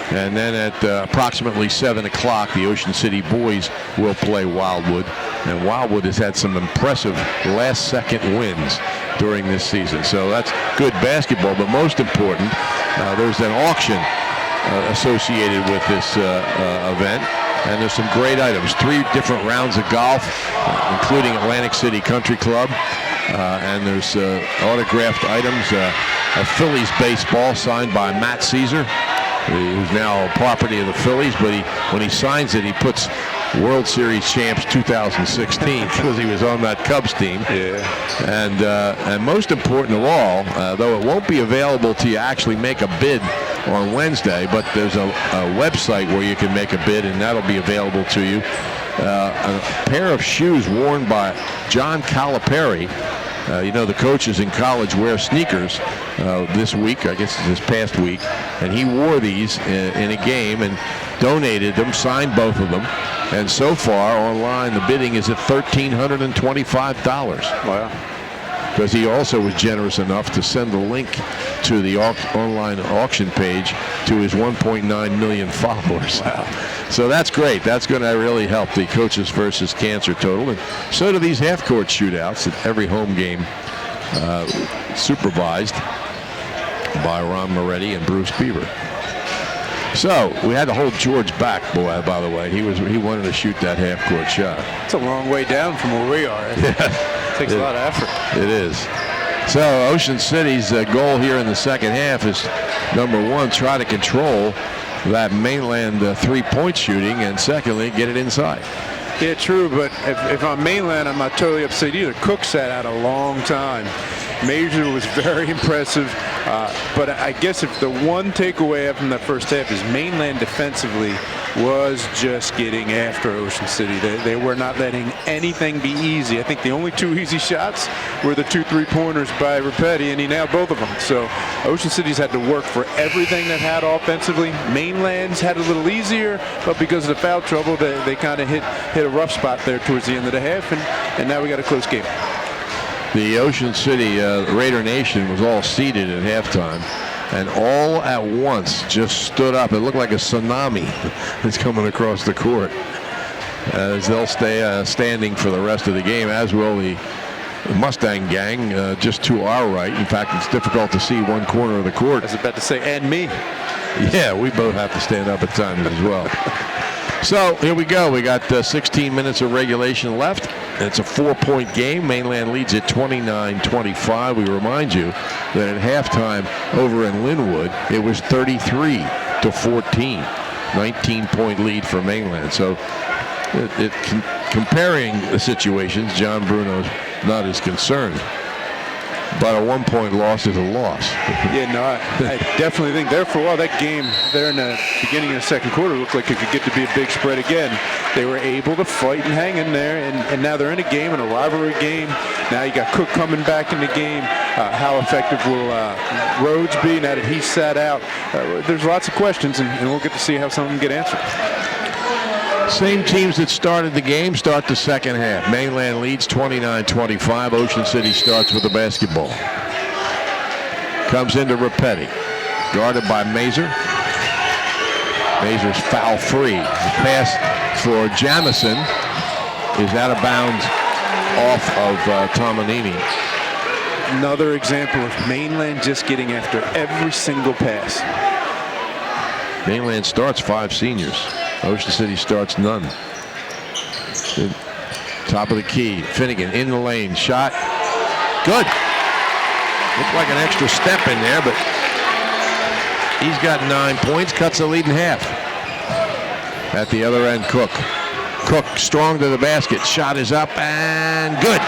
And then at approximately 7 o'clock, the Ocean City boys will play Wildwood. And Wildwood has had some impressive last-second wins during this season. So that's good basketball, but most important, there's an auction associated with this event. And there's some great items. 3 different rounds of golf, including Atlantic City Country Club. And there's autographed items, a Phillies baseball signed by Matt Caesar, who's now property of the Phillies, but when he signs it, he puts World Series champs 2016 because he was on that Cubs team. Yeah. And most important of all, though it won't be available to you actually make a bid on Wednesday, but there's a website where you can make a bid, and that'll be available to you. A pair of shoes worn by John Calipari. You know, the coaches in college wear sneakers this week, I guess this past week, and he wore these in a game and donated them, signed both of them. And so far online, the bidding is at $1,325. Wow. Because he also was generous enough to send the link to the online auction page to his 1.9 million followers. Wow. So that's great. That's going to really help the Coaches versus Cancer total. And so do these half-court shootouts at every home game, supervised by Ron Moretti and Bruce Beaver. So we had to hold George back, boy, by the way. He wanted to shoot that half-court shot. It's a long way down from where we are. It takes a lot of effort. It is. So Ocean City's goal here in the second half is, number one, try to control that Mainland three-point shooting, and secondly, get it inside. Yeah, true, but if I'm Mainland, I'm not totally upset either. Cook sat out a long time. Major was very impressive, but I guess if the one takeaway from that first half is Mainland defensively was just getting after Ocean City. They were not letting anything be easy. I think the only 2 easy shots were the 2 3-pointers by Rapetti, and he nailed both of them. So Ocean City's had to work for everything that had offensively. Mainland's had a little easier, but because of the foul trouble, they kind of hit a rough spot there towards the end of the half, and now we got a close game. The Ocean City Raider Nation was all seated at halftime, and all at once just stood up. It looked like a tsunami that's coming across the court, as they'll stay standing for the rest of the game, as will the Mustang gang just to our right. In fact, it's difficult to see one corner of the court. I was about to say, and me. Yeah, we both have to stand up at times as well. So here we go. We got 16 minutes of regulation left. It's a 4-point game. Mainland leads at 29-25. We remind you that at halftime over in Linwood, it was 33-14. 19-point lead for Mainland. So comparing the situations, John Bruno's not as concerned. But a 1-point loss is a loss. Yeah, no, I definitely think there for a while, that game there in the beginning of the second quarter looked like it could get to be a big spread again. They were able to fight and hang in there, and now they're in a game, in a rivalry game. Now you got Cook coming back in the game. How effective will Rhodes be now that he's sat out? There's lots of questions, and we'll get to see how some of them get answered. Same teams that started the game start the second half. Mainland leads 29-25. Ocean City starts with the basketball. Comes into Rapetti. Guarded by Mazur. Mazur's foul free. The pass for Jamison is out of bounds off of Tomanini. Another example of Mainland just getting after every single pass. Mainland starts 5 seniors. Ocean City starts none. Top of the key. Finnegan in the lane. Shot. Good. Looked like an extra step in there, but he's got 9 points. Cuts the lead in half. At the other end, Cook. Cook strong to the basket. Shot is up and good.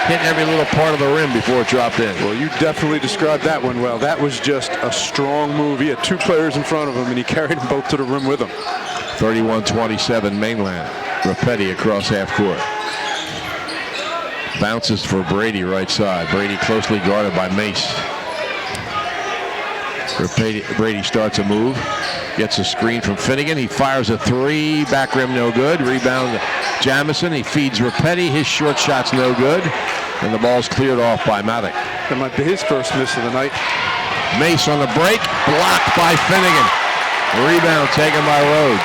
Hit every little part of the rim before it dropped in. Well, you definitely described that one well. That was just a strong move. He had 2 players in front of him, and he carried them both to the rim with him. 31-27 Mainland. Rapetti across half court. Bounces for Brady right side. Brady closely guarded by Mace. Brady starts a move. Gets a screen from Finnegan. He fires a 3. Back rim no good. Rebound Jamison. He feeds Rapetti. His short shot's no good. And the ball's cleared off by Maddock. That might be his first miss of the night. Mace on the break. Blocked by Finnegan. Rebound taken by Rhodes.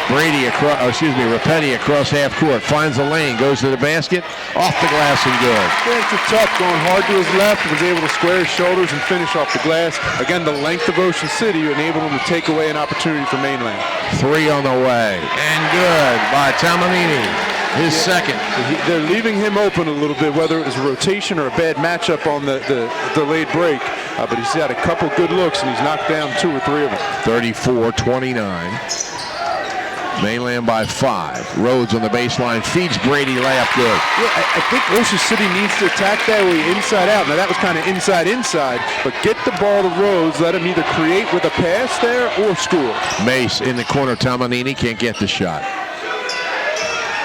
Rapetti across half court, finds the lane, goes to the basket, off the glass and good. Yeah, it's tough, going hard to his left, was able to square his shoulders and finish off the glass. Again, the length of Ocean City enabled him to take away an opportunity for Mainland. 3 on the way, and good by Tomanini, his second. They're leaving him open a little bit, whether it was a rotation or a bad matchup on the delayed break. But he's had a couple good looks, and he's knocked down 2 or 3 of them. 34-29. Mainland by 5. Rhodes on the baseline, feeds Brady, layup good. Yeah, I think Ocean City needs to attack that way inside out. Now that was kind of inside, but get the ball to Rhodes, let him either create with a pass there or score. Mace in the corner, Tomanini can't get the shot.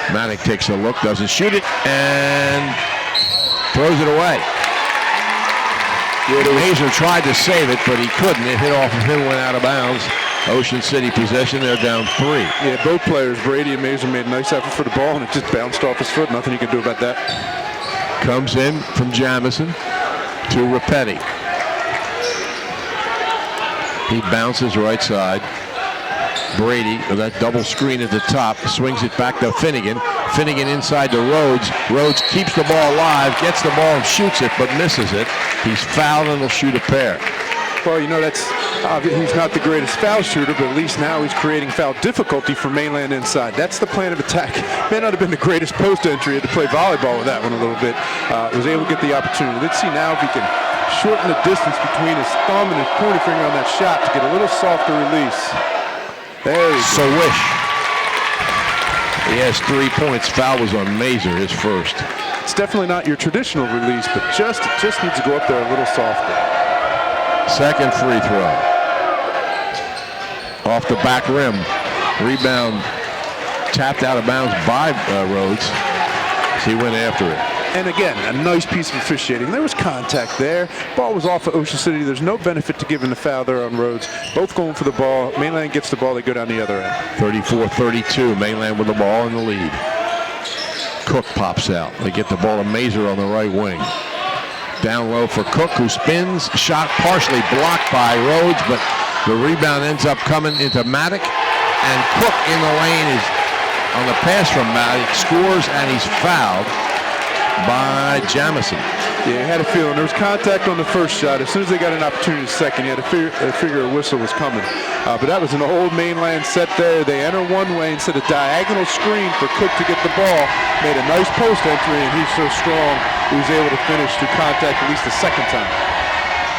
Maddock takes a look, doesn't shoot it, and throws it away. Mazur tried to save it, but he couldn't. It hit off of him, went out of bounds. Ocean City possession, they're down 3. Yeah, both players, Brady and Mazur, made a nice effort for the ball, and it just bounced off his foot. Nothing you can do about that. Comes in from Jamison to Rapetti. He bounces right side. Brady, with that double screen at the top, swings it back to Finnegan. Finnegan inside to Rhodes. Rhodes keeps the ball alive, gets the ball and shoots it, but misses it. He's fouled and will shoot a pair. Well, you know, he's not the greatest foul shooter, but at least now he's creating foul difficulty for Mainland inside. That's the plan of attack. May not have been the greatest post entry. Had to play volleyball with that one a little bit. Was able to get the opportunity. Let's see now if he can shorten the distance between his thumb and his pointer finger on that shot to get a little softer release. There you go. So wish. He has 3 points. Foul was on Mazur, his first. It's definitely not your traditional release, but just needs to go up there a little softer. Second free throw. Off the back rim. Rebound tapped out of bounds by Rhodes. So he went after it. And again, a nice piece of officiating. There was contact there. Ball was off of Ocean City. There's no benefit to giving the foul there on Rhodes. Both going for the ball. Mainland gets the ball. They go down the other end. 34-32. Mainland with the ball in the lead. Cook pops out. They get the ball to Mazur on the right wing. Down low for Cook, who spins. Shot partially blocked by Rhodes, but the rebound ends up coming into Maddock. And Cook in the lane is on the pass from Maddock. Scores, and he's fouled by Jamison. Yeah, he had a feeling. There was contact on the first shot. As soon as they got an opportunity to second, he had a figure a whistle was coming. But that was an old Mainland set there. They enter one way instead of diagonal screen for Cook to get the ball. Made a nice post entry, and he's so strong he was able to finish through contact at least the second time.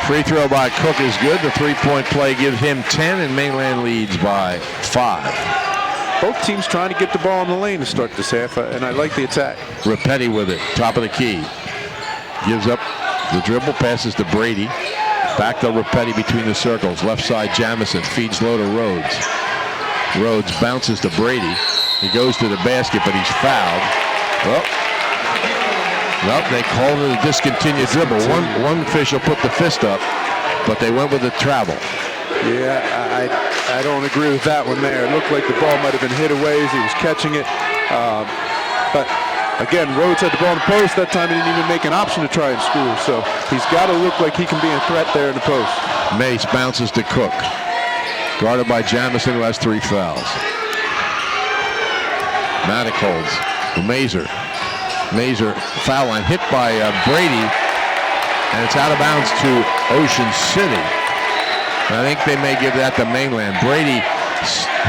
Free throw by Cook is good. The three-point play gives him 10, and Mainland leads by 5. Both teams trying to get the ball in the lane to start this half, and I like the attack. Rapetti with it, top of the key. Gives up the dribble, passes to Brady. Back to Rapetti between the circles. Left side, Jamison feeds low to Rhodes. Rhodes bounces to Brady. He goes to the basket, but he's fouled. Well, they called it a discontinued dribble. One official put the fist up, but they went with the travel. Yeah, I don't agree with that one there. It looked like the ball might have been hit away as he was catching it. But again, Rhodes had the ball in the post. That time he didn't even make an option to try and score. So he's got to look like he can be a threat there in the post. Mace bounces to Cook. Guarded by Jamison, who has 3 fouls. Maddock holds. Mazur. Mazur, foul line, hit by Brady. And it's out of bounds to Ocean City. I think they may give that to Mainland. Brady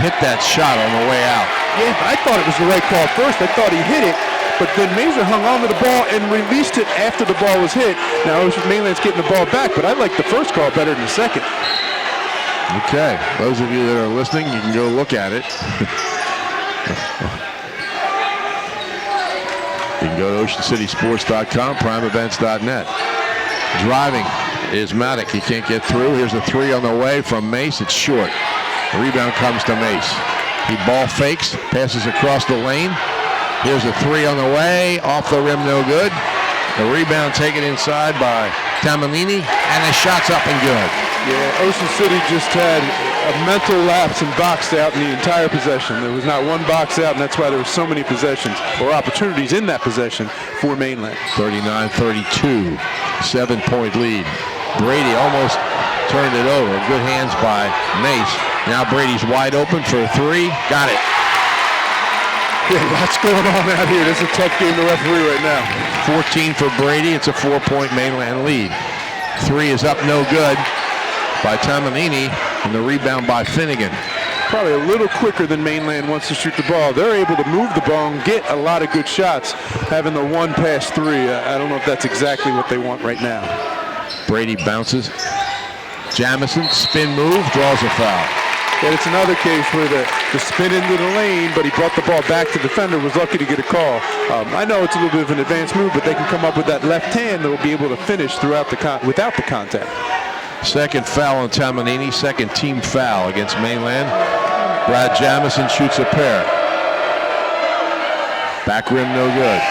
hit that shot on the way out. Yeah, but I thought it was the right call first. I thought he hit it, but then Mazur hung on to the ball and released it after the ball was hit. Now Mainland's getting the ball back, but I like the first call better than the second. Okay, those of you that are listening, you can go look at it. You can go to OceanCitySports.com, PrimeEvents.net. Driving is Maddock. He can't get through. Here's a 3 on the way from Mace. It's short. The rebound comes to Mace. He ball fakes, passes across the lane. Here's a 3 on the way. Off the rim, no good. The rebound taken inside by Tamanini, and the shot's up and good. Yeah, Ocean City just had a mental lapse and boxed out in the entire possession. There was not one box out, and that's why there were so many possessions or opportunities in that possession for Mainland. 39-32, 7-point lead. Brady almost turned it over. Good hands by Mace. Now Brady's wide open for a 3. Got it. Yeah, lots going on out here. This is a tough game to referee right now. 14 for Brady. It's a 4-point Mainland lead. 3 is up, no good by Tamanini, and the rebound by Finnegan. Probably a little quicker than Mainland wants to shoot the ball. They're able to move the ball and get a lot of good shots, having the 1 pass 3. I don't know if that's exactly what they want right now. Brady bounces. Jamison, spin move, draws a foul. And it's another case where the spin into the lane, but he brought the ball back to the defender, was lucky to get a call. I know it's a little bit of an advanced move, but they can come up with that left hand that will be able to finish throughout without the contact. Second foul on Tamanini, second team foul against Mainland. Brad Jamison shoots a pair. Back rim, no good.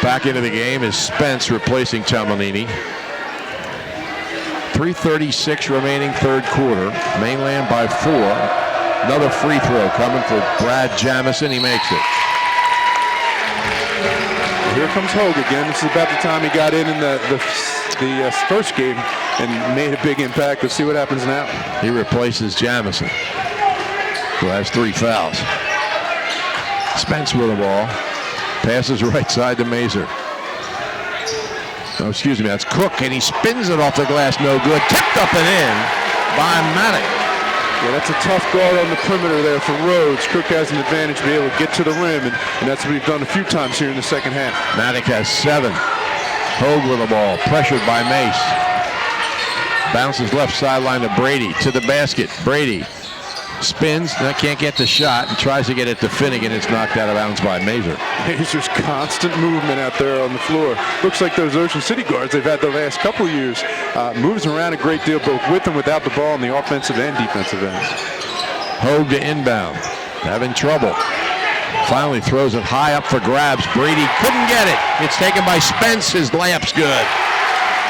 Back into the game is Spence replacing Tamanini. 3:36 remaining third quarter. Mainland by 4. Another free throw coming for Brad Jamison. He makes it. Here comes Hogue again. This is about the time he got in the first game and made a big impact. Let's see what happens now. He replaces Jamison, who has 3 fouls. Spence with the ball. Passes right side to Mazur. Oh, excuse me, that's Cook, and he spins it off the glass, no good. Tipped up and in by Maddock. Yeah, that's a tough guard on the perimeter there for Rhodes. Cook has an advantage to be able to get to the rim, and that's what we've done a few times here in the second half. Maddock has 7. Hogue with the ball, pressured by Mace. Bounces left sideline to Brady, to the basket. Brady spins, can't get the shot, and tries to get it to Finnegan. It's knocked out of bounds by Mazer. Mazer's constant movement out there on the floor. Looks like those Ocean City guards they've had the last couple of years. Moves around a great deal, both with and without the ball on the offensive and defensive ends. Hogue to inbound, having trouble. Finally throws it high up for grabs. Brady couldn't get it. It's taken by Spence. His layup's good.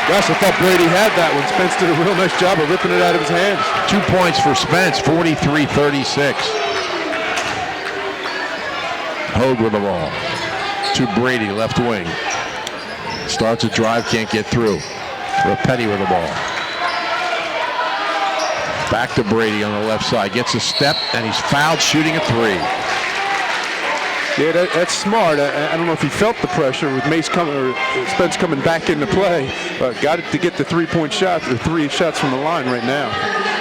Gosh, I thought Brady had that one. Spence did a real nice job of ripping it out of his hands. 2 points for Spence, 43-36. Hogue with the ball. To Brady, left wing. Starts a drive, can't get through. Rapetti with the ball. Back to Brady on the left side. Gets a step, and he's fouled shooting a three. Yeah, that's smart. I don't know if he felt the pressure with Spence coming back into play, but got it to get the three-point shot, the 3 shots from the line right now.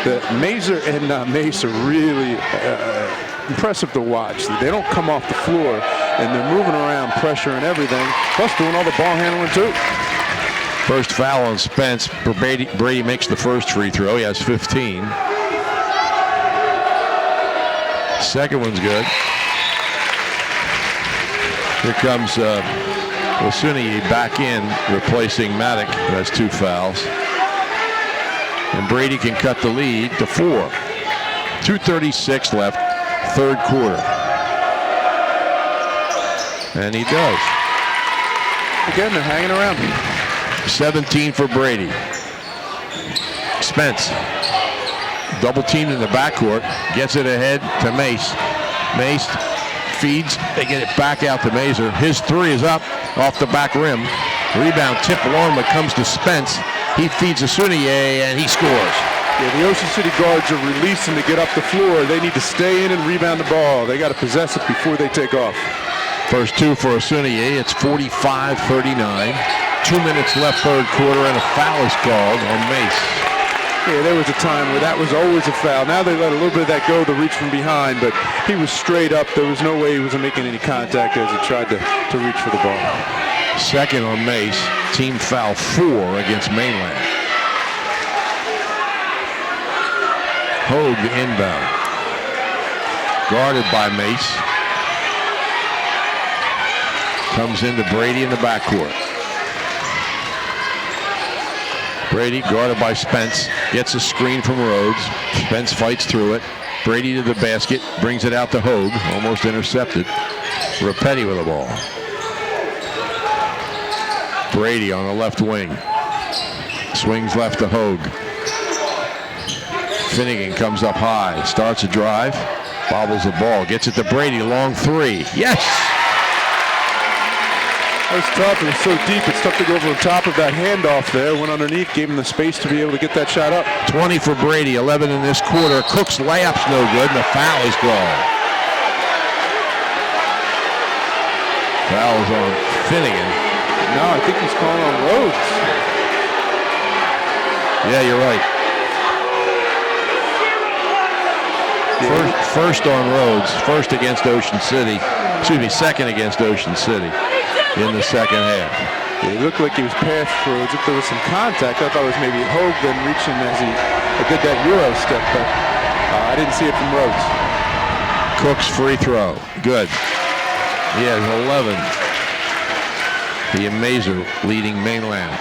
The Mazer and Mace are really impressive to watch. They don't come off the floor, and they're moving around, pressure and everything, plus doing all the ball handling too. First foul on Spence. Brady makes the first free throw. He has 15. Second one's good. Here comes Osuni back in, replacing Maddock, who has 2 fouls. And Brady can cut the lead to 4. 2:36 left, third quarter. And he does. Again, they're hanging around. 17 for Brady. Spence, double teamed in the backcourt, gets it ahead to Mace. Mace feeds, they get it back out to Mazer. His 3 is up off the back rim. Rebound tip long, but comes to Spence. He feeds Osunier and he scores. Yeah, the Ocean City guards are releasing to get up the floor. They need to stay in and rebound the ball. They got to possess it before they take off. First 2 for Osunier. It's 45-39. 2 minutes left, third quarter, and a foul is called on Mace. Yeah, there was a time where that was always a foul. Now they let a little bit of that go, the reach from behind, but he was straight up. There was no way he wasn't making any contact as he tried to reach for the ball. Second on Mace. Team foul 4 against Mainland. Hogue inbound. Guarded by Mace. Comes into Brady in the backcourt. Brady guarded by Spence. Gets a screen from Rhodes. Spence fights through it. Brady to the basket. Brings it out to Hogue. Almost intercepted. Rapetti with the ball. Brady on the left wing. Swings left to Hogue. Finnegan comes up high. Starts a drive. Bobbles the ball. Gets it to Brady. Long 3. Yes! That was tough. It was so deep. It's tough to go over the top of that handoff there. Went underneath, gave him the space to be able to get that shot up. 20 for Brady, 11 in this quarter. Cook's layup's no good, and the foul is called. Foul is on Finnegan. No, I think he's calling on Rhodes. Yeah, you're right. First on Rhodes. First against Ocean City. Excuse me, second against Ocean City in the second half. Yeah, it looked like he was past Rhodes. If there was some contact, I thought it was maybe Hogue then reaching as he did that Euro step, but I didn't see it from Rhodes. Cook's free throw. Good. He has 11. The Mazer leading Mainland.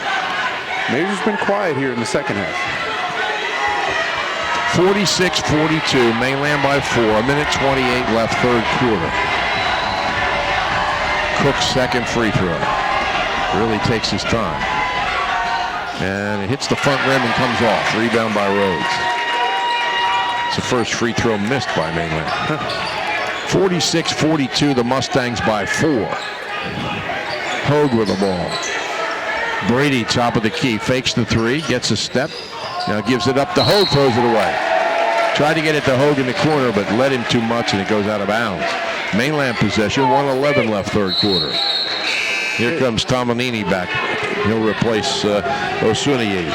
Mazer's been quiet here in the second half. 46-42, Mainland by 4. A minute 28 left, third quarter. Cook's second free throw. Really takes his time. And it hits the front rim and comes off. Rebound by Rhodes. It's the first free throw missed by Mainland. 46-42, the Mustangs by 4. Hogue with the ball. Brady, top of the key, fakes the 3, gets a step. Now gives it up to Hogue, throws it away. Tried to get it to Hogue in the corner, but led him too much, and it goes out of bounds. Mainland possession, 1:11 left, third quarter. Here comes Tomanini back. He'll replace Osunier.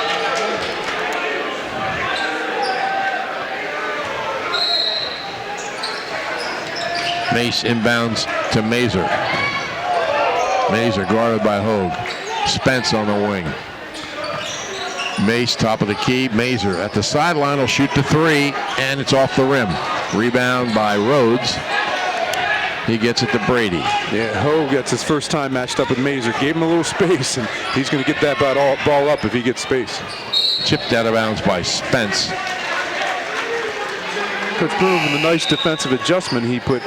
Mace inbounds to Mazer. Mazer guarded by Hogue. Spence on the wing. Mace, top of the key. Mazer at the sideline will shoot the three, and it's off the rim. Rebound by Rhodes. He gets it to Brady. Yeah, Ho gets his first time matched up with Mazer. Gave him a little space, and he's going to get that ball up if he gets space. Chipped out of bounds by Spence. Coach Broom, with a nice defensive adjustment, he put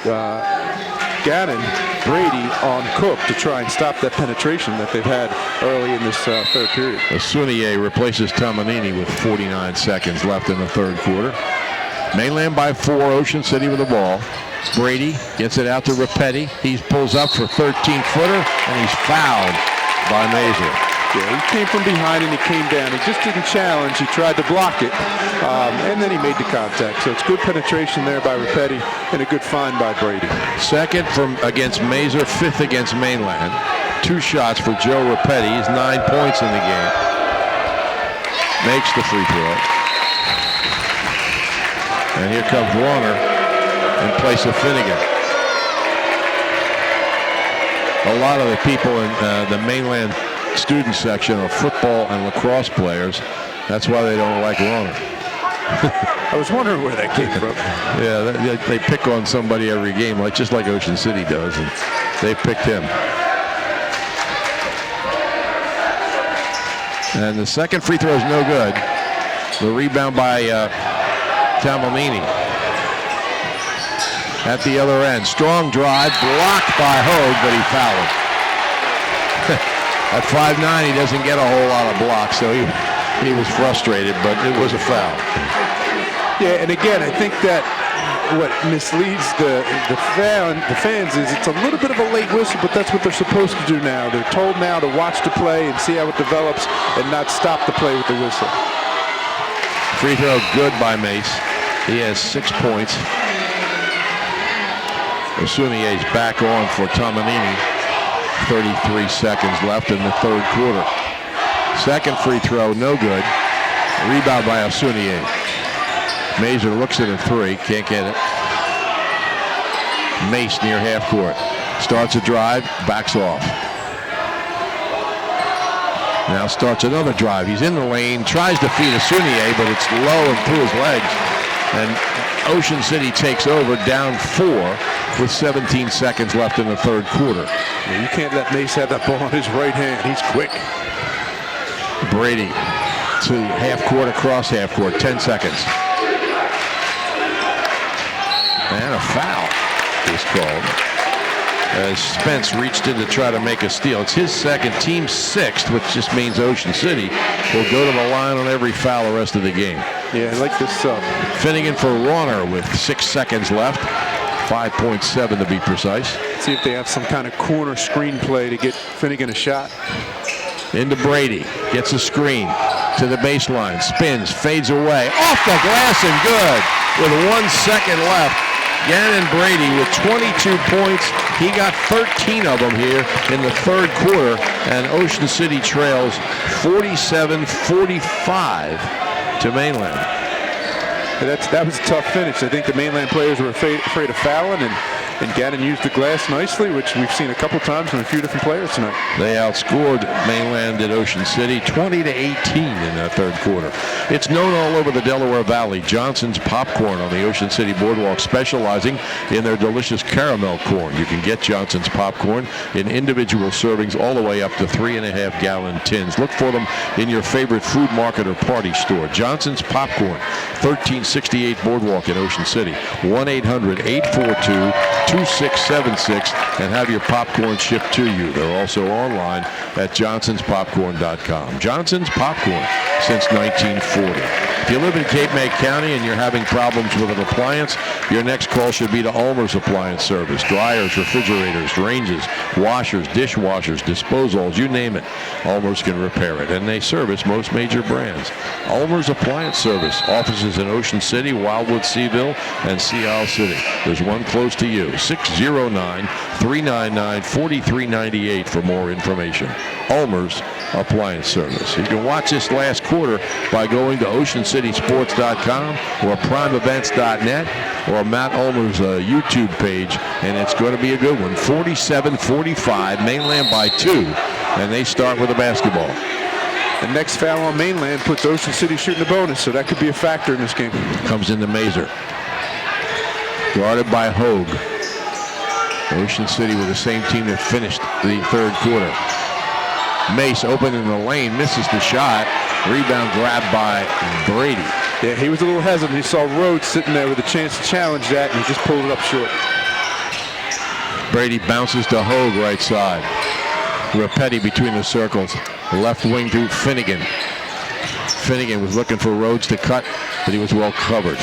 Gannon, Brady on Cook to try and stop that penetration that they've had early in this third period. Asunier replaces Tomanini with 49 seconds left in the third quarter. Mainland by 4, Ocean City with the ball. Brady gets it out to Rapetti. He pulls up for 13-footer, and he's fouled by Mazer. Yeah, he came from behind and he came down. He just didn't challenge. He tried to block it, and then he made the contact. So it's good penetration there by Rapetti and a good find by Brady. Second from against Mazer, 5th against Mainland. 2 shots for Joe Rapetti. He's 9 points in the game. Makes the free throw. And here comes Warner in place of Finnegan. A lot of the people in the Mainland student section are football and lacrosse players. That's why they don't like Warner. I was wondering where that came from. Yeah, they pick on somebody every game, just like Ocean City does, and they picked him. And the second free throw is no good. The rebound by Tamalini. At the other end, strong drive, blocked by Hogue, but he fouled. At 5'9", he doesn't get a whole lot of blocks, so he was frustrated, but it was a foul. Yeah, and again, I think that what misleads the fans is it's a little bit of a late whistle, but that's what they're supposed to do now. They're told now to watch the play and see how it develops and not stop the play with the whistle. Free throw good by Mace. He has 6 points. Osunier's back on for Tomanini. 33 seconds left in the third quarter. Second free throw, no good. Rebound by Osunier. Mazer looks at a three, can't get it. Mace near half court. Starts a drive, backs off. Now starts another drive. He's in the lane, tries to feed Osunier, but it's low and through his legs. And Ocean City takes over, down 4 with 17 seconds left in the third quarter. Yeah, you can't let Mace have that ball on his right hand. He's quick. Brady to half court, across half court, 10 seconds. And a foul is called as Spence reached in to try to make a steal. It's his second, team 6th, which just means Ocean City will go to the line on every foul the rest of the game. Yeah, I like this sub. Finnegan for Warner with 6 seconds left. 5.7 to be precise. See if they have some kind of corner screen play to get Finnegan a shot. Into Brady. Gets a screen to the baseline. Spins, fades away. Off the glass and good. With 1 second left. Gannon Brady with 22 points. He got 13 of them here in the third quarter. And Ocean City trails 47-45 to Mainland. That was a tough finish. I think the Mainland players were afraid of fouling, and Gannon used the glass nicely, which we've seen a couple times from a few different players tonight. They outscored Mainland at Ocean City 20-18 in that third quarter. It's known all over the Delaware Valley. Johnson's Popcorn on the Ocean City Boardwalk, specializing in their delicious caramel corn. You can get Johnson's Popcorn in individual servings all the way up to 3.5-gallon tins. Look for them in your favorite food market or party store. Johnson's Popcorn, 1368 Boardwalk in Ocean City. 1-800-842-2676 and have your popcorn shipped to you. They're also online at johnsonspopcorn.com. Johnson's Popcorn since 1940. If you live in Cape May County and you're having problems with an appliance, your next call should be to Ulmer's Appliance Service. Dryers, refrigerators, ranges, washers, dishwashers, disposals, you name it. Ulmer's can repair it, and they service most major brands. Ulmer's Appliance Service. Offices in Ocean City, Wildwood, Seaville, and Sea Isle City. There's one close to you. 609-399-4398 for more information. Ulmer's Appliance Service. You can watch this last quarter by going to OceanCitySports.com or PrimeEvents.net or Matt Ulmer's YouTube page, and it's going to be a good one. 47-45, Mainland by 2, and they start with a basketball. The next foul on Mainland puts Ocean City shooting a bonus, so that could be a factor in this game. Comes into Mazer. Guarded by Hogue. Ocean City with the same team that finished the third quarter. Mace open in the lane, misses the shot. Rebound grabbed by Brady. Yeah, he was a little hesitant. He saw Rhodes sitting there with a chance to challenge that, and he just pulled it up short. Brady bounces to Hogue right side. Rapetti between the circles. Left wing to Finnegan. Finnegan was looking for Rhodes to cut, but he was well covered.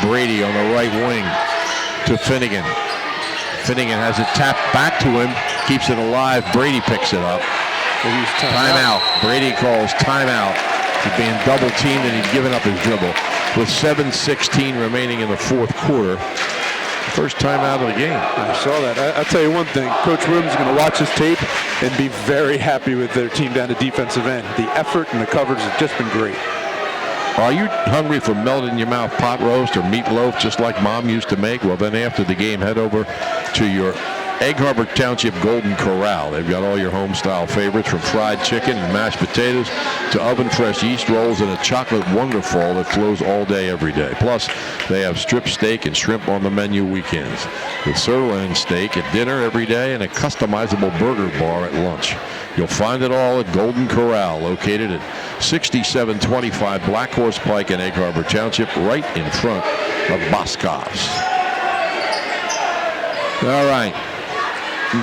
Brady on the right wing to Finnegan. Finnegan has it tapped back to him, keeps it alive. Brady picks it up. Timeout. Brady calls timeout. He's being double teamed and he's given up his dribble. With 7:16 remaining in the fourth quarter. First timeout of the game. I saw that. I'll tell you one thing. Coach Williams is going to watch this tape and be very happy with their team down the defensive end. The effort and the coverage have just been great. Are you hungry for melt-in-your-mouth pot roast or meatloaf just like Mom used to make? Well, then after the game, head over to your Egg Harbor Township Golden Corral. They've got all your home-style favorites, from fried chicken and mashed potatoes to oven-fresh yeast rolls and a chocolate wonderful that flows all day, every day. Plus, they have strip steak and shrimp on the menu weekends, with sirloin steak at dinner every day and a customizable burger bar at lunch. You'll find it all at Golden Corral, located at 6725 Black Horse Pike in Egg Harbor Township, right in front of Boscov's. All right.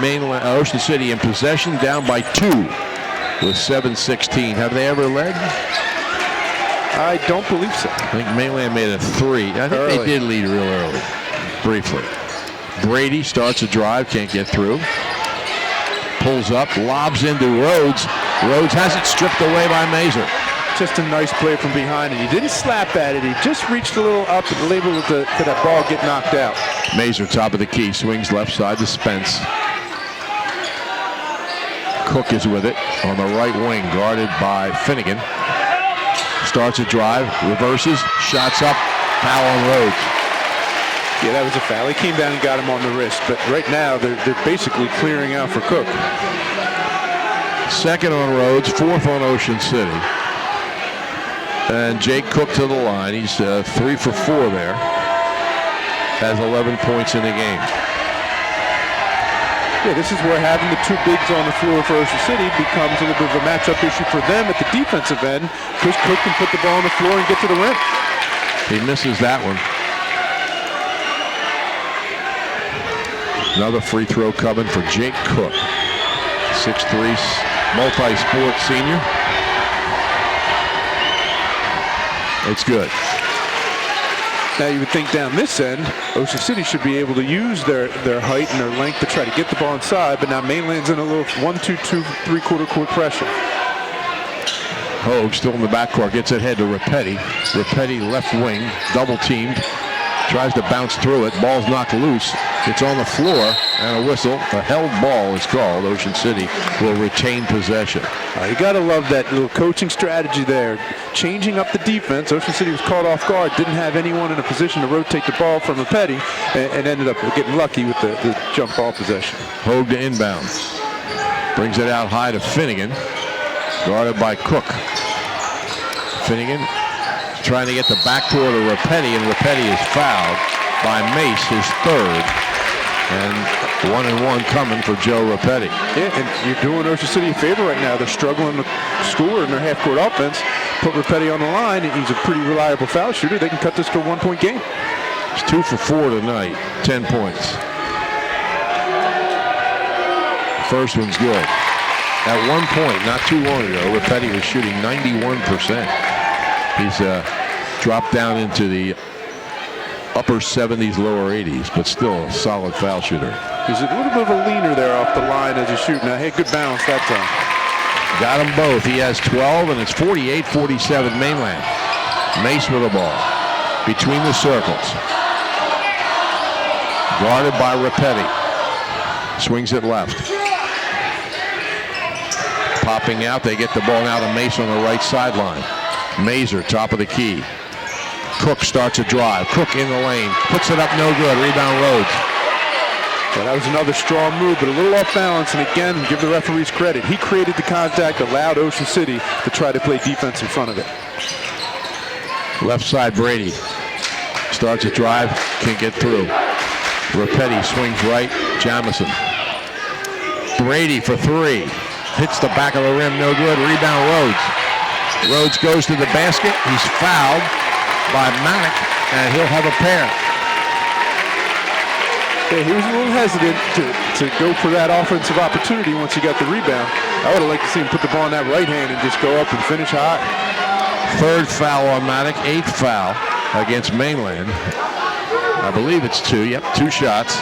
Mainland Ocean City in possession, down by 2 with 7:16. Have they ever led? I don't believe so. I think Mainland made a 3. I think they did lead real early, briefly. Brady starts a drive, can't get through. Pulls up, lobs into Rhodes. Rhodes has it stripped away by Mazer. Just a nice play from behind, and he didn't slap at it. He just reached a little up and labeled to that ball get knocked out. Mazer, top of the key, swings left side to Spence. Cook is with it on the right wing, guarded by Finnegan. Starts a drive, reverses, shots up, foul on Rhodes. Yeah, that was a foul. He came down and got him on the wrist, but right now they're basically clearing out for Cook. Second on Rhodes, fourth on Ocean City. And Jake Cook to the line. He's 3 for 4 there. Has 11 points in the game. Yeah, this is where having the two bigs on the floor for Ocean City becomes a little bit of a matchup issue for them at the defensive end, because Cook can put the ball on the floor and get to the rim. He misses that one. Another free throw coming for Jake Cook. 6'3", multi-sport senior. It's good. Now you would think down this end, Ocean City should be able to use their height and their length to try to get the ball inside, but now Mainland's in a little 1-2-2 3-quarter court pressure. Hogue still in the backcourt, gets it head to Rapetti. Rapetti left wing, double teamed, tries to bounce through it. Ball's knocked loose. It's on the floor, and a whistle. A held ball is called. Ocean City will retain possession. You got to love that little coaching strategy there. Changing up the defense. Ocean City was caught off guard, didn't have anyone in a position to rotate the ball from Rapetti, and ended up getting lucky with the jump ball possession. Hogue to inbound. Brings it out high to Finnegan, guarded by Cook. Finnegan trying to get the backdoor to Rapetti, and Rapetti is fouled by Mace, his third. And 1-and-1 coming for Joe Rapetti. Yeah, and you're doing Ocean City a favor right now. They're struggling to score in their half-court offense. Put Rapetti on the line, and he's a pretty reliable foul shooter. They can cut this to a 1-point game. He's 2 for 4 tonight, 10 points. First one's good. At one point, not too long ago, Rapetti was shooting 91%. He's dropped down into the upper 70s, lower 80s, but still a solid foul shooter. He's a little bit of a leaner there off the line as he's shooting. Now, hey, good balance that time. Got them both. He has 12, and it's 48-47 Mainland. Mace with the ball between the circles. Guarded by Rapetti. Swings it left. Popping out. They get the ball now to Mace on the right sideline. Mazer, top of the key. Cook starts a drive. Cook in the lane. Puts it up, no good. Rebound Rhodes. Yeah, that was another strong move, but a little off balance. And again, give the referees credit. He created the contact, allowed Ocean City to try to play defense in front of it. Left side, Brady starts a drive, can't get through. Rapetti swings right, Jamison. Brady for three. Hits the back of the rim, no good. Rebound, Rhodes. Rhodes goes to the basket. He's fouled by Maddock, and he'll have a pair. Yeah, he was a little hesitant to go for that offensive opportunity once he got the rebound. I would have liked to see him put the ball in that right hand and just go up and finish hot. Third foul on Maddock, eighth foul against Mainland. I believe it's two. Yep, 2 shots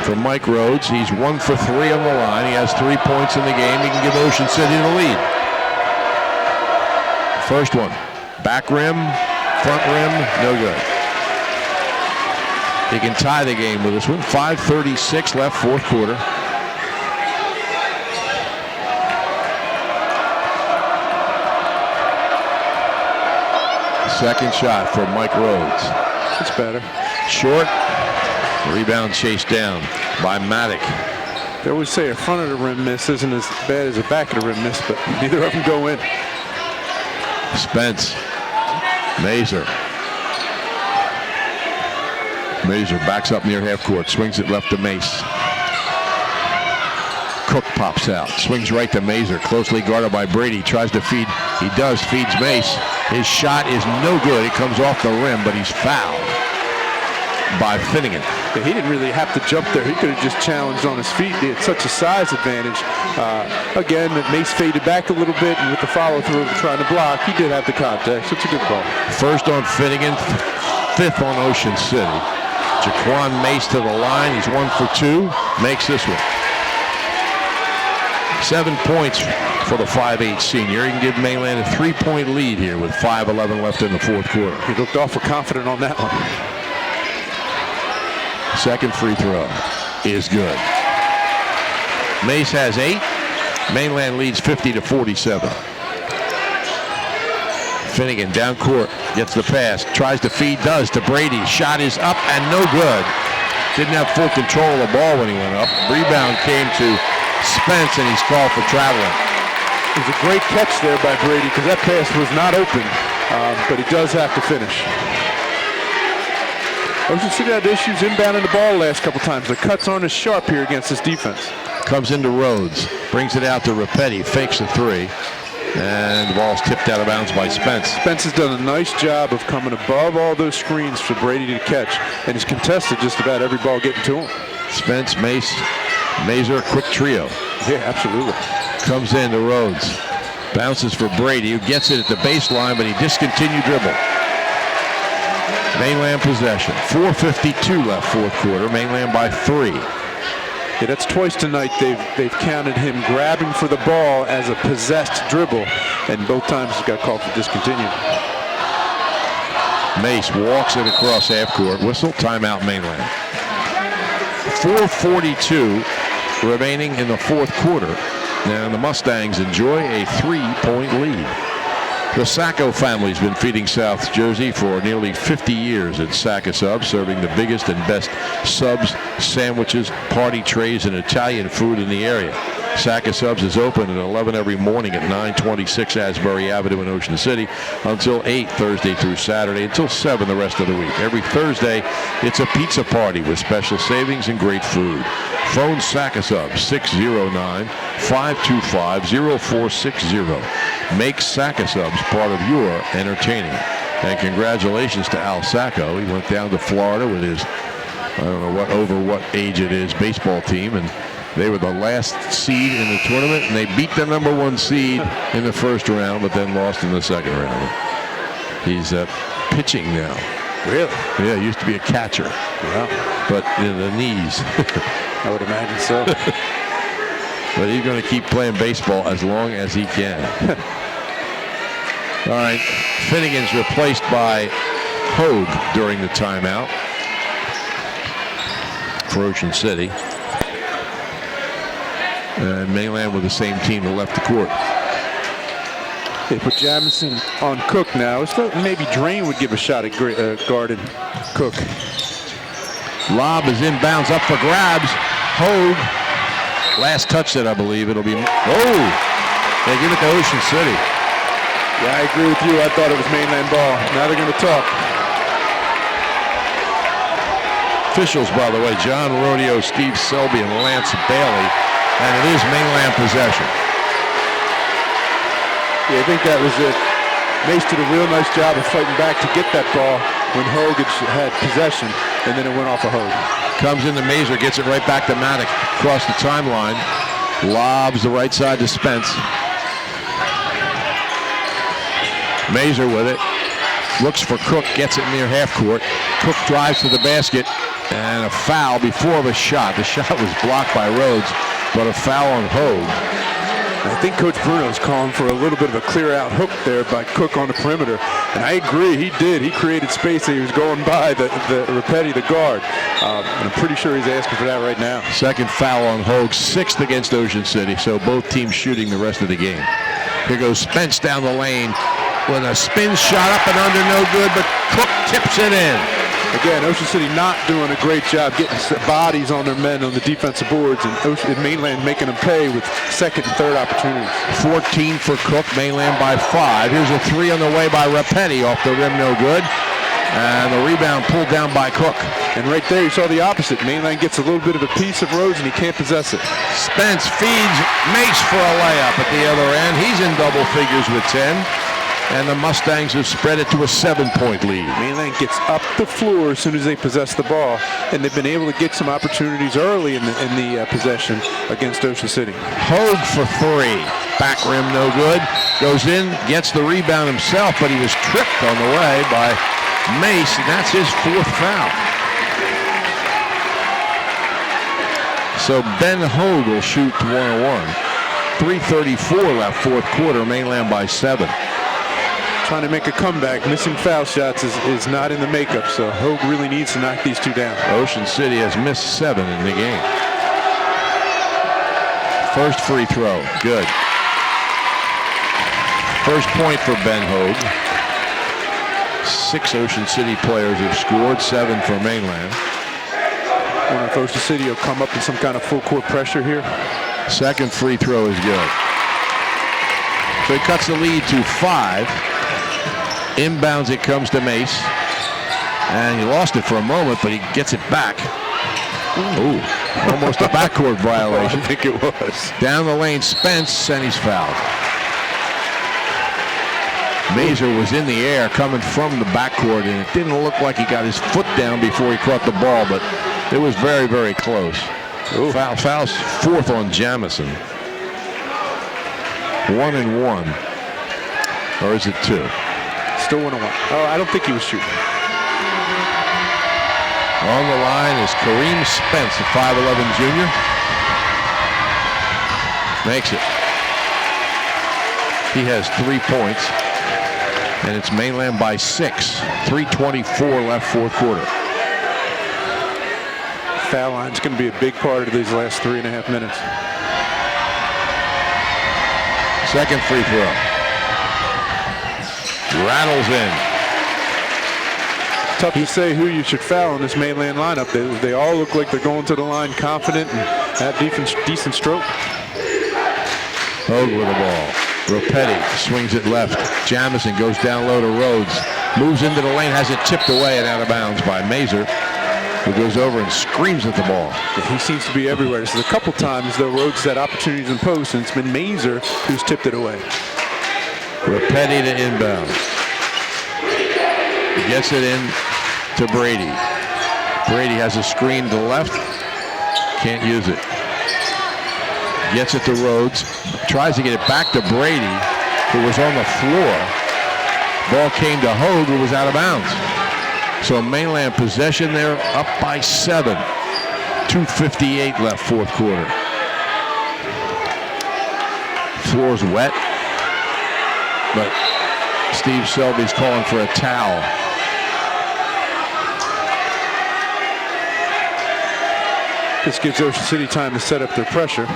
for Mike Rhodes. He's 1 for 3 on the line. He has 3 points in the game. He can give Ocean City the lead. First one, back rim, front rim, no good. He can tie the game with this one. 5:36 left, fourth quarter. Second shot for Mike Rhodes. It's better. Short. Rebound chased down by Maddock. They always say a front of the rim miss isn't as bad as a back of the rim miss, but neither of them go in. Spence. Mazer. Mazer backs up near half court. Swings it left to Mace. Cook pops out. Swings right to Mazer. Closely guarded by Brady. Tries to feed. He does. Feeds Mace. His shot is no good. It comes off the rim, but he's fouled by Finnegan. Yeah, he didn't really have to jump there. He could have just challenged on his feet. He had such a size advantage. Again, Mace faded back a little bit, and with the follow-through of trying to block, he did have the contact. So it's a good call. First on Finnegan, 5th on Ocean City. Jaquan Mace to the line. He's 1 for 2. Makes this one. 7 points for the 5'8" senior. He can give Mainland a 3-point lead here with 5:11 left in the fourth quarter. He looked awful confident on that one. Second free throw is good. Mace has 8. Mainland leads 50-47. Finnegan down court, gets the pass, tries to feed, does to Brady. Shot is up and no good. Didn't have full control of the ball when he went up. Rebound came to Spence, and he's called for traveling. It was a great catch there by Brady because that pass was not open, but he does have to finish. Ocean City had issues inbounding the ball the last couple times. The cuts aren't as sharp here against this defense. Comes into Rhodes, brings it out to Rapetti, fakes a 3, and the ball's tipped out of bounds by Spence. Spence has done a nice job of coming above all those screens for Brady to catch, and he's contested just about every ball getting to him. Spence, Mace, Mazer, quick trio. Yeah, absolutely. Comes in to Rhodes. Bounces for Brady, who gets it at the baseline, but he discontinued dribble. Mainland possession. 4:52 left fourth quarter. Mainland by 3. Yeah, that's twice tonight they've counted him grabbing for the ball as a possessed dribble, and both times he got called for discontinue. Mace walks it across half court. Whistle, timeout Mainland. 4:42 remaining in the fourth quarter. Now the Mustangs enjoy a 3-point lead. The Sacco family's been feeding South Jersey for nearly 50 years at Sacco Subs, serving the biggest and best subs, sandwiches, party trays, and Italian food in the area. Sacco Subs is open at 11 every morning at 926 Asbury Avenue in Ocean City until 8 Thursday through Saturday, until 7 the rest of the week. Every Thursday, it's a pizza party with special savings and great food. Phone Sacco Subs 609-525-0460. Make Sacco Subs part of your entertaining. And congratulations to Al Sacco. He went down to Florida with his, I don't know what age it is, baseball team, and they were the last seed in the tournament, and they beat the #1 seed in the first round, but then lost in the second round. He's pitching now. Really? Yeah, he used to be a catcher. Yeah. But in the knees. I would imagine so. But he's going to keep playing baseball as long as he can. All right, Finnegan's replaced by Hogue during the timeout for Ocean City. And Mainland with the same team that left the court. They put Jamison on Cook now. It's like maybe Drain would give a shot at guarding Cook. Lob is inbounds, up for grabs. Hogue, last touch that I believe it'll be. Oh, they give it to Ocean City. Yeah, I agree with you. I thought it was Mainland ball. Now they're going to talk. Officials, by the way, John Rodeo, Steve Selby, and Lance Bailey, and it is Mainland possession. Yeah, I think that was it. Mace did a real nice job of fighting back to get that ball when Hogue had possession, and then it went off of Hogue. Comes into Mazer, gets it right back to Maddox across the timeline. Lobs the right side to Spence. Mazer with it. Looks for Cook, gets it near half court. Cook drives to the basket, and a foul before the shot. The shot was blocked by Rhodes, but a foul on Hogue. I think Coach Bruno's calling for a little bit of a clear-out hook there by Cook on the perimeter. And I agree, he did. He created space and he was going by the Rapetti, the guard. And I'm pretty sure he's asking for that right now. Second foul on Hogue, 6th against Ocean City, so both teams shooting the rest of the game. Here goes Spence down the lane with a spin shot up and under, no good, but Cook tips it in. Again, Ocean City not doing a great job getting bodies on their men on the defensive boards, and Mainland making them pay with second and third opportunities. 14 for Cook, Mainland by 5. Here's a 3 on the way by Rapetti, off the rim, no good. And the rebound pulled down by Cook. And right there, you saw the opposite. Mainland gets a little bit of a piece of Rhodes, and he can't possess it. Spence feeds Mace for a layup at the other end. He's in double figures with 10. And the Mustangs have spread it to a 7-point lead. Mainland gets up the floor as soon as they possess the ball, and they've been able to get some opportunities early in the possession against Ocean City. Hogue for 3. Back rim, no good. Goes in, gets the rebound himself, but he was tripped on the way by Mace, and that's his 4th foul. So Ben Hogue will shoot 101. 3:34 left, fourth quarter. Mainland by 7. Trying to make a comeback. Missing foul shots is not in the makeup, so Hogue really needs to knock these two down. Ocean City has missed 7 in the game. First free throw, good. First point for Ben Hogue. 6 Ocean City players have scored, 7 for Mainland. I wonder if Ocean City will come up in some kind of full court pressure here. Second free throw is good. So he cuts the lead to 5. Inbounds it comes to Mace. And he lost it for a moment, but he gets it back. Ooh, almost a backcourt violation. I think it was. Down the lane, Spence, and he's fouled. Mazer was in the air coming from the backcourt, and it didn't look like he got his foot down before he caught the ball, but it was very, very close. Foul's 4th on Jamison. 1 and 1. Or is it 2? Still 1 and 1. Oh, I don't think he was shooting. On the line is Kareem Spence, a 5'11 junior. Makes it. He has 3 points. And it's Mainland by 6. 3:24 left, fourth quarter. Foul line's going to be a big part of these last 3.5 minutes. Second free throw. Rattles in. Tough to say who you should foul in this Mainland lineup. They all look like they're going to the line confident and have decent stroke. Hogue with the ball. Rapetti swings it left. Jamison goes down low to Rhodes. Moves into the lane, has it tipped away and out of bounds by Mazer, who goes over and screams at the ball. He seems to be everywhere. There's a couple times, though, Rhodes had opportunities in post, and it's been Mazer who's tipped it away. Rapetti to inbound. He gets it in to Brady. Brady has a screen to the left. Can't use it. Gets it to Rhodes. Tries to get it back to Brady, who was on the floor. Ball came to Hogue, who was out of bounds. So Mainland possession there, up by 7. 2:58 left, fourth quarter. Floor's wet, but Steve Selby's calling for a towel. This gives Ocean City time to set up their pressure.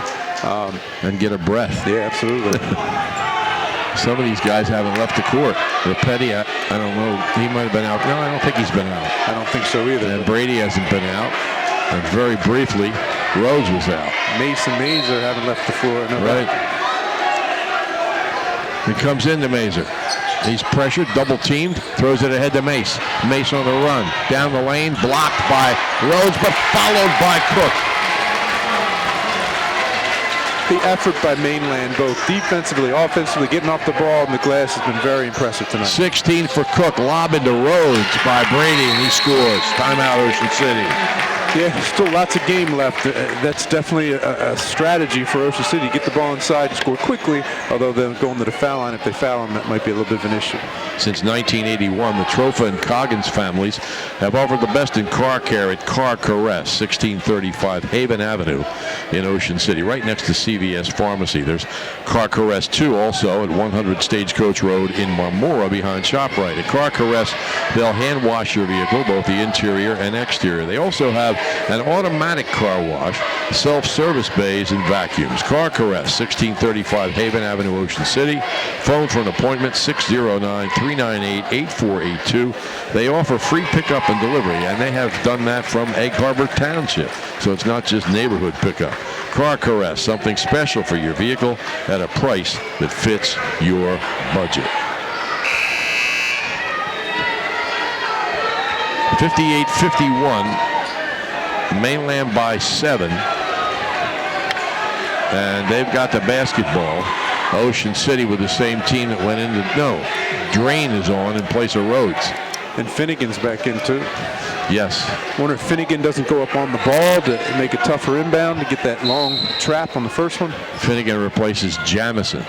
And get a breath. Yeah, absolutely. Some of these guys haven't left the court. Rapetti, I don't know. He might have been out. No, I don't think he's been out. I don't think so either. And Brady hasn't been out. And very briefly, Rhodes was out. Mason Mazer haven't left the floor. No. Right. He comes into Mazer. He's pressured, double teamed, throws it ahead to Mace. Mace on the run. Down the lane, blocked by Rhodes, but followed by Cook. The effort by Mainland, both defensively, offensively, getting off the ball in the glass has been very impressive tonight. 16 for Cook, lob into Rhodes by Brady, and he scores. Timeout, Ocean City. Yeah, still lots of game left. That's definitely a strategy for Ocean City. Get the ball inside and score quickly, although they're going to the foul line. If they foul them, that might be a little bit of an issue. Since 1981, the Trofa and Coggins families have offered the best in car care at Car Caress, 1635 Haven Avenue in Ocean City, right next to CVS Pharmacy. There's Car Caress 2 also at 100 Stagecoach Road in Marmora behind ShopRite. At Car Caress, they'll hand wash your vehicle, both the interior and exterior. They also have an automatic car wash, self-service bays, and vacuums. Car Caress, 1635 Haven Avenue, Ocean City. Phone for an appointment, 609-398-8482. They offer free pickup and delivery, and they have done that from Egg Harbor Township, so it's not just neighborhood pickup. Car Caress, something special for your vehicle at a price that fits your budget. 58-51. Mainland by 7, and they've got the basketball. Ocean City with the same team that went into Drain is on in place of Rhodes, and Finnegan's back in too. Yes. Wonder if Finnegan doesn't go up on the ball to make a tougher inbound to get that long trap on the first one. Finnegan replaces Jamison.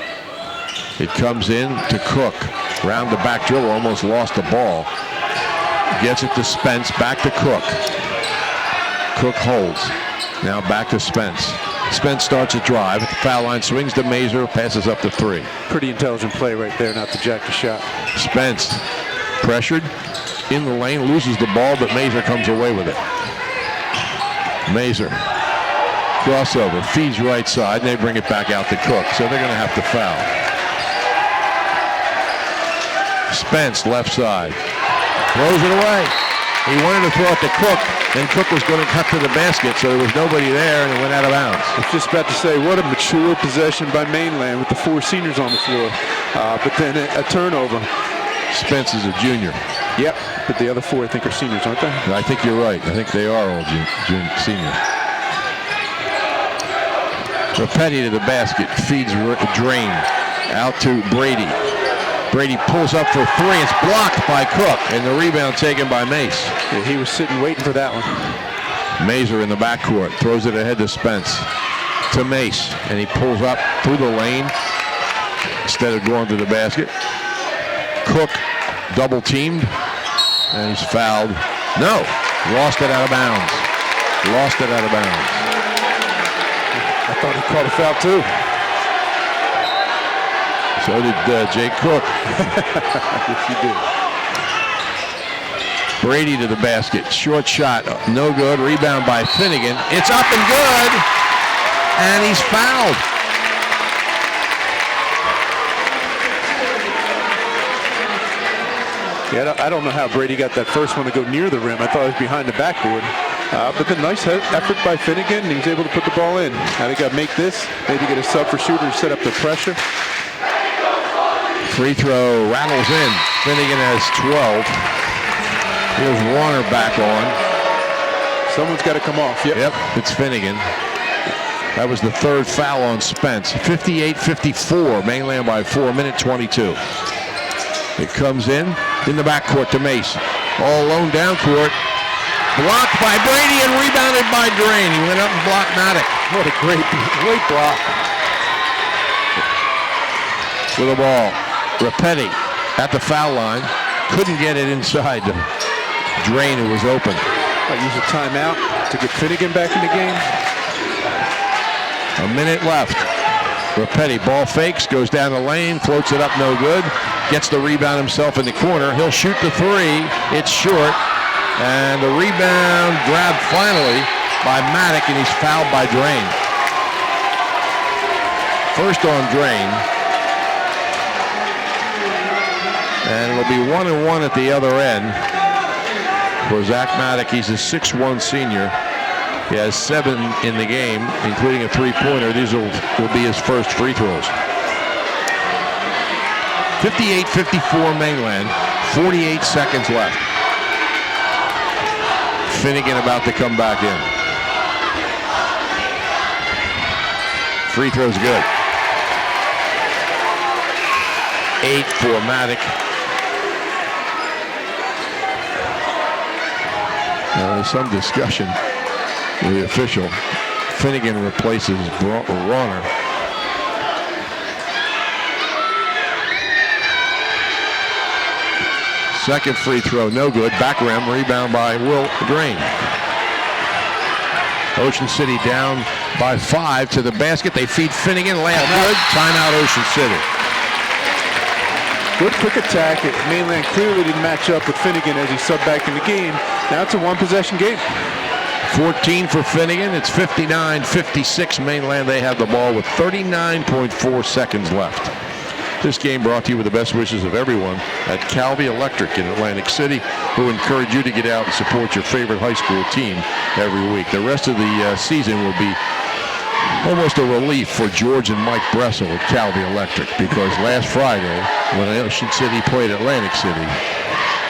It comes in to Cook, round the back dribble, almost lost the ball, gets it to Spence, back to Cook. Cook holds. Now back to Spence. Spence starts a drive at the foul line, swings to Mazer, passes up to 3. Pretty intelligent play right there, not to jack the shot. Spence pressured in the lane, loses the ball, but Mazer comes away with it. Mazer crossover, feeds right side, and they bring it back out to Cook, so they're going to have to foul. Spence left side, throws it away. He wanted to throw it to Cook, and Cook was going to cut to the basket, so there was nobody there, and it went out of bounds. I was just about to say, what a mature possession by Mainland with the 4 seniors on the floor. But then a turnover. Spence is a junior. Yep, but the other 4, I think, are seniors, aren't they? I think you're right. I think they are all seniors. Rapetti to the basket, feeds Drain out to Brady. Brady pulls up for 3. It's blocked by Cook, and the rebound taken by Mace. Yeah, he was sitting waiting for that one. Mazer in the backcourt, throws it ahead to Spence. To Mace, and he pulls up through the lane instead of going to the basket. Cook double teamed, and he's fouled. No, lost it out of bounds. Lost it out of bounds. I thought he called a foul too. So did Jake Cook. Yes, he did. Brady to the basket. Short shot. No good. Rebound by Finnegan. It's up and good. And he's fouled. Yeah, I don't know how Brady got that first one to go near the rim. I thought it was behind the backboard. But the nice effort by Finnegan, and he was able to put the ball in. Now they got to make this, maybe get a sub for shooter to set up the pressure. Free throw rattles in. Finnegan has 12. Here's Warner back on. Someone's got to come off. Yep, it's Finnegan. That was the 3rd foul on Spence. 58-54, Mainland by 4, minute 22. It comes in the backcourt to Mace. All alone down court. Blocked by Brady and rebounded by Drain. He went up and blocked Maddock. What a great block. With the ball. Rapetti at the foul line. Couldn't get it inside to Drain, who was open. I use a timeout to get Finnegan back in the game. A minute left. Rapetti ball fakes, goes down the lane, floats it up, no good. Gets the rebound himself in the corner. He'll shoot the 3. It's short. And the rebound grabbed finally by Maddock, and he's fouled by Drain. First on Drain. And it'll be 1-1 at the other end for Zach Maddock. He's a 6'1 senior. He has 7 in the game, including a three-pointer. These will be his first free throws. 58-54 Mainland, 48 seconds left. Finnegan about to come back in. Free throw's good. 8 for Maddock. There's some discussion with the official. Finnegan replaces Rauner. Second free throw, no good. Back rim, rebound by Will Drain. Ocean City down by 5 to the basket. They feed Finnegan, layup good. Timeout Ocean City. Good quick attack. Mainland clearly didn't match up with Finnegan as he subbed back in the game. Now it's a one-possession game. 14 for Finnegan. It's 59-56 Mainland. They have the ball with 39.4 seconds left. This game brought to you with the best wishes of everyone at Calvi Electric in Atlantic City, who encourage you to get out and support your favorite high school team every week. The rest of the season will be almost a relief for George and Mike Bressel at Calvi Electric, because last Friday, when Ocean City played Atlantic City,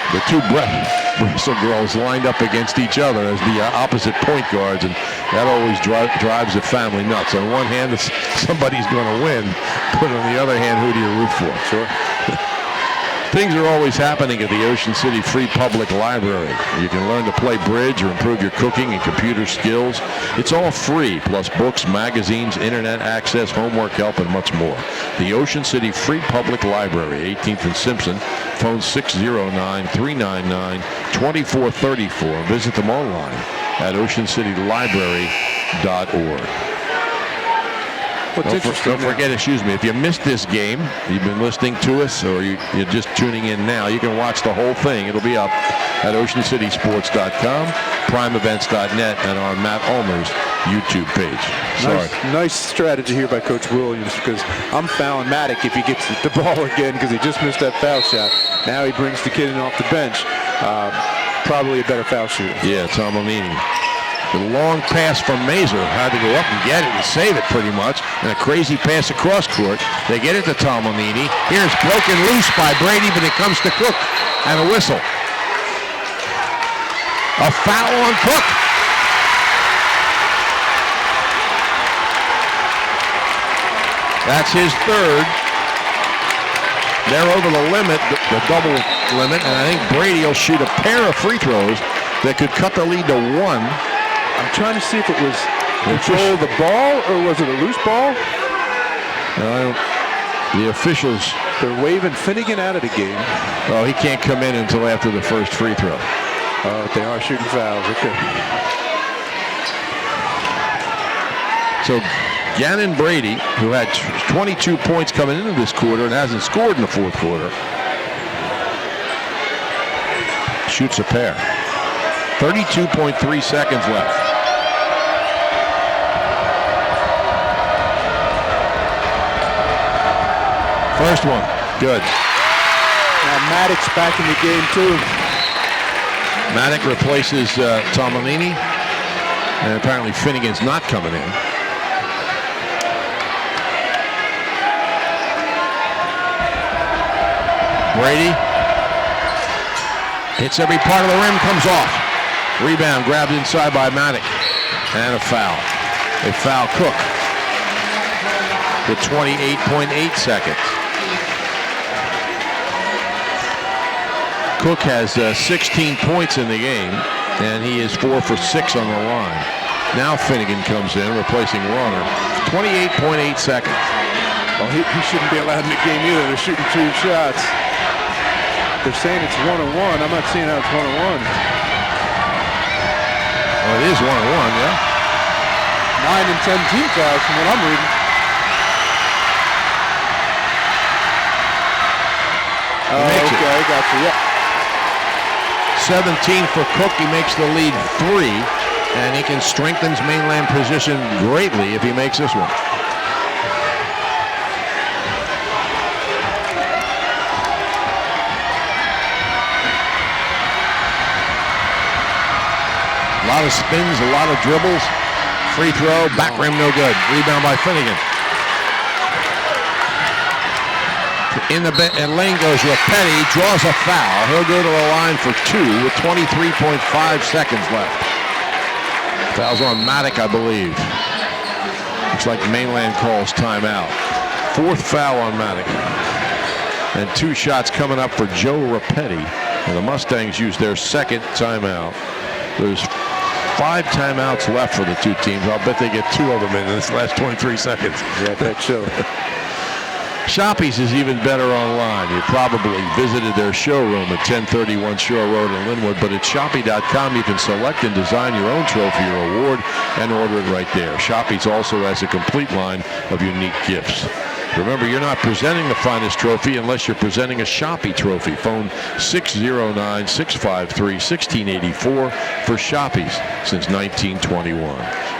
the two Bressel girls lined up against each other as the opposite point guards, and that always drives the family nuts. On one hand, somebody's going to win, but on the other hand, who do you root for? Sure. Things are always happening at the Ocean City Free Public Library. You can learn to play bridge or improve your cooking and computer skills. It's all free, plus books, magazines, internet access, homework help, and much more. The Ocean City Free Public Library, 18th and Simpson, phone 609-399-2434. Visit them online at oceancitylibrary.org. Don't forget, if you missed this game, you've been listening to us, or you're just tuning in now, you can watch the whole thing. It'll be up at oceancitysports.com, primeevents.net, and on Matt Ulmer's YouTube page. Sorry. Nice strategy here by Coach Williams, because I'm fouling Maddock if he gets the ball again, because he just missed that foul shot. Now he brings the kid in off the bench. Probably a better foul shooter. Yeah, Tomalini. The long pass from Mazer, had to go up and get it and save it pretty much. And a crazy pass across court. They get it to Tomalini. Here's broken loose by Brady, but it comes to Cook. And a whistle. A foul on Cook. That's his third. They're over the limit, the double limit, and I think Brady will shoot a pair of free throws that could cut the lead to 1. I'm trying to see if it was control of the ball or was it a loose ball? The officials, they're waving Finnegan out of the game. Oh, he can't come in until after the first free throw. Oh, they are shooting fouls. Okay. So Gannon Brady, who had 22 points coming into this quarter and hasn't scored in the fourth quarter, shoots a pair. 32.3 seconds left. First one, good. Now Maddock's back in the game too. Maddock replaces Tomalini, and apparently Finnegan's not coming in. Brady hits every part of the rim, comes off. Rebound grabbed inside by Maddock, and a foul. They foul Cook with 28.8 seconds. Cook has 16 points in the game, and he is 4 for 6 on the line. Now Finnegan comes in, replacing Rauner. 28.8 seconds. Well, he shouldn't be allowed in the game either. They're shooting 2 shots. They're saying it's 1-on-1. I'm not seeing how it's 1-on-1. Well, it is 1-on-1, yeah. 9 and 10 team fouls from what I'm reading. Oh, okay, I got you. Yeah. 17 for Cook. He makes the lead 3, and he can strengthen his Mainland position greatly if he makes this one. lot of spins, a lot of dribbles. Free throw, back rim, no good. Rebound by Finnegan. In the lane goes Rapetti, draws a foul. He'll go to the line for 2 with 23.5 seconds left. Foul's on Maddock, I believe. Looks like Mainland calls timeout. 4th foul on Maddock. And 2 shots coming up for Joe Rapetti. And the Mustangs use their 2nd timeout. There's 5 timeouts left for the 2 teams. I'll bet they get 2 of them in this last 23 seconds. Yeah, that show. Shoppy's is even better online. You probably visited their showroom at 1031 Shore Road in Linwood, but at Shoppy.com you can select and design your own trophy or award and order it right there. Shoppy's also has a complete line of unique gifts. Remember, you're not presenting the finest trophy unless you're presenting a Shoppy trophy. Phone 609-653-1684 for Shoppy's since 1921.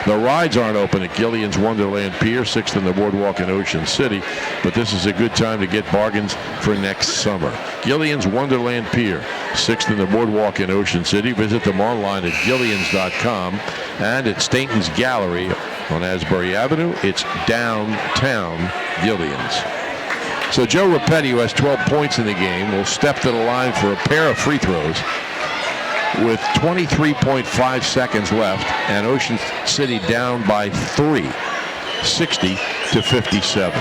The rides aren't open at Gillian's Wonderland Pier, 6th in the Boardwalk in Ocean City, but this is a good time to get bargains for next summer. Gillian's Wonderland Pier, 6th in the Boardwalk in Ocean City. Visit them online at gillians.com and at Stainton's Gallery on Asbury Avenue. It's downtown Gillian's. So Joe Rapetti, who has 12 points in the game, will step to the line for a pair of free throws with 23.5 seconds left, and Ocean City down by 3, 60-57.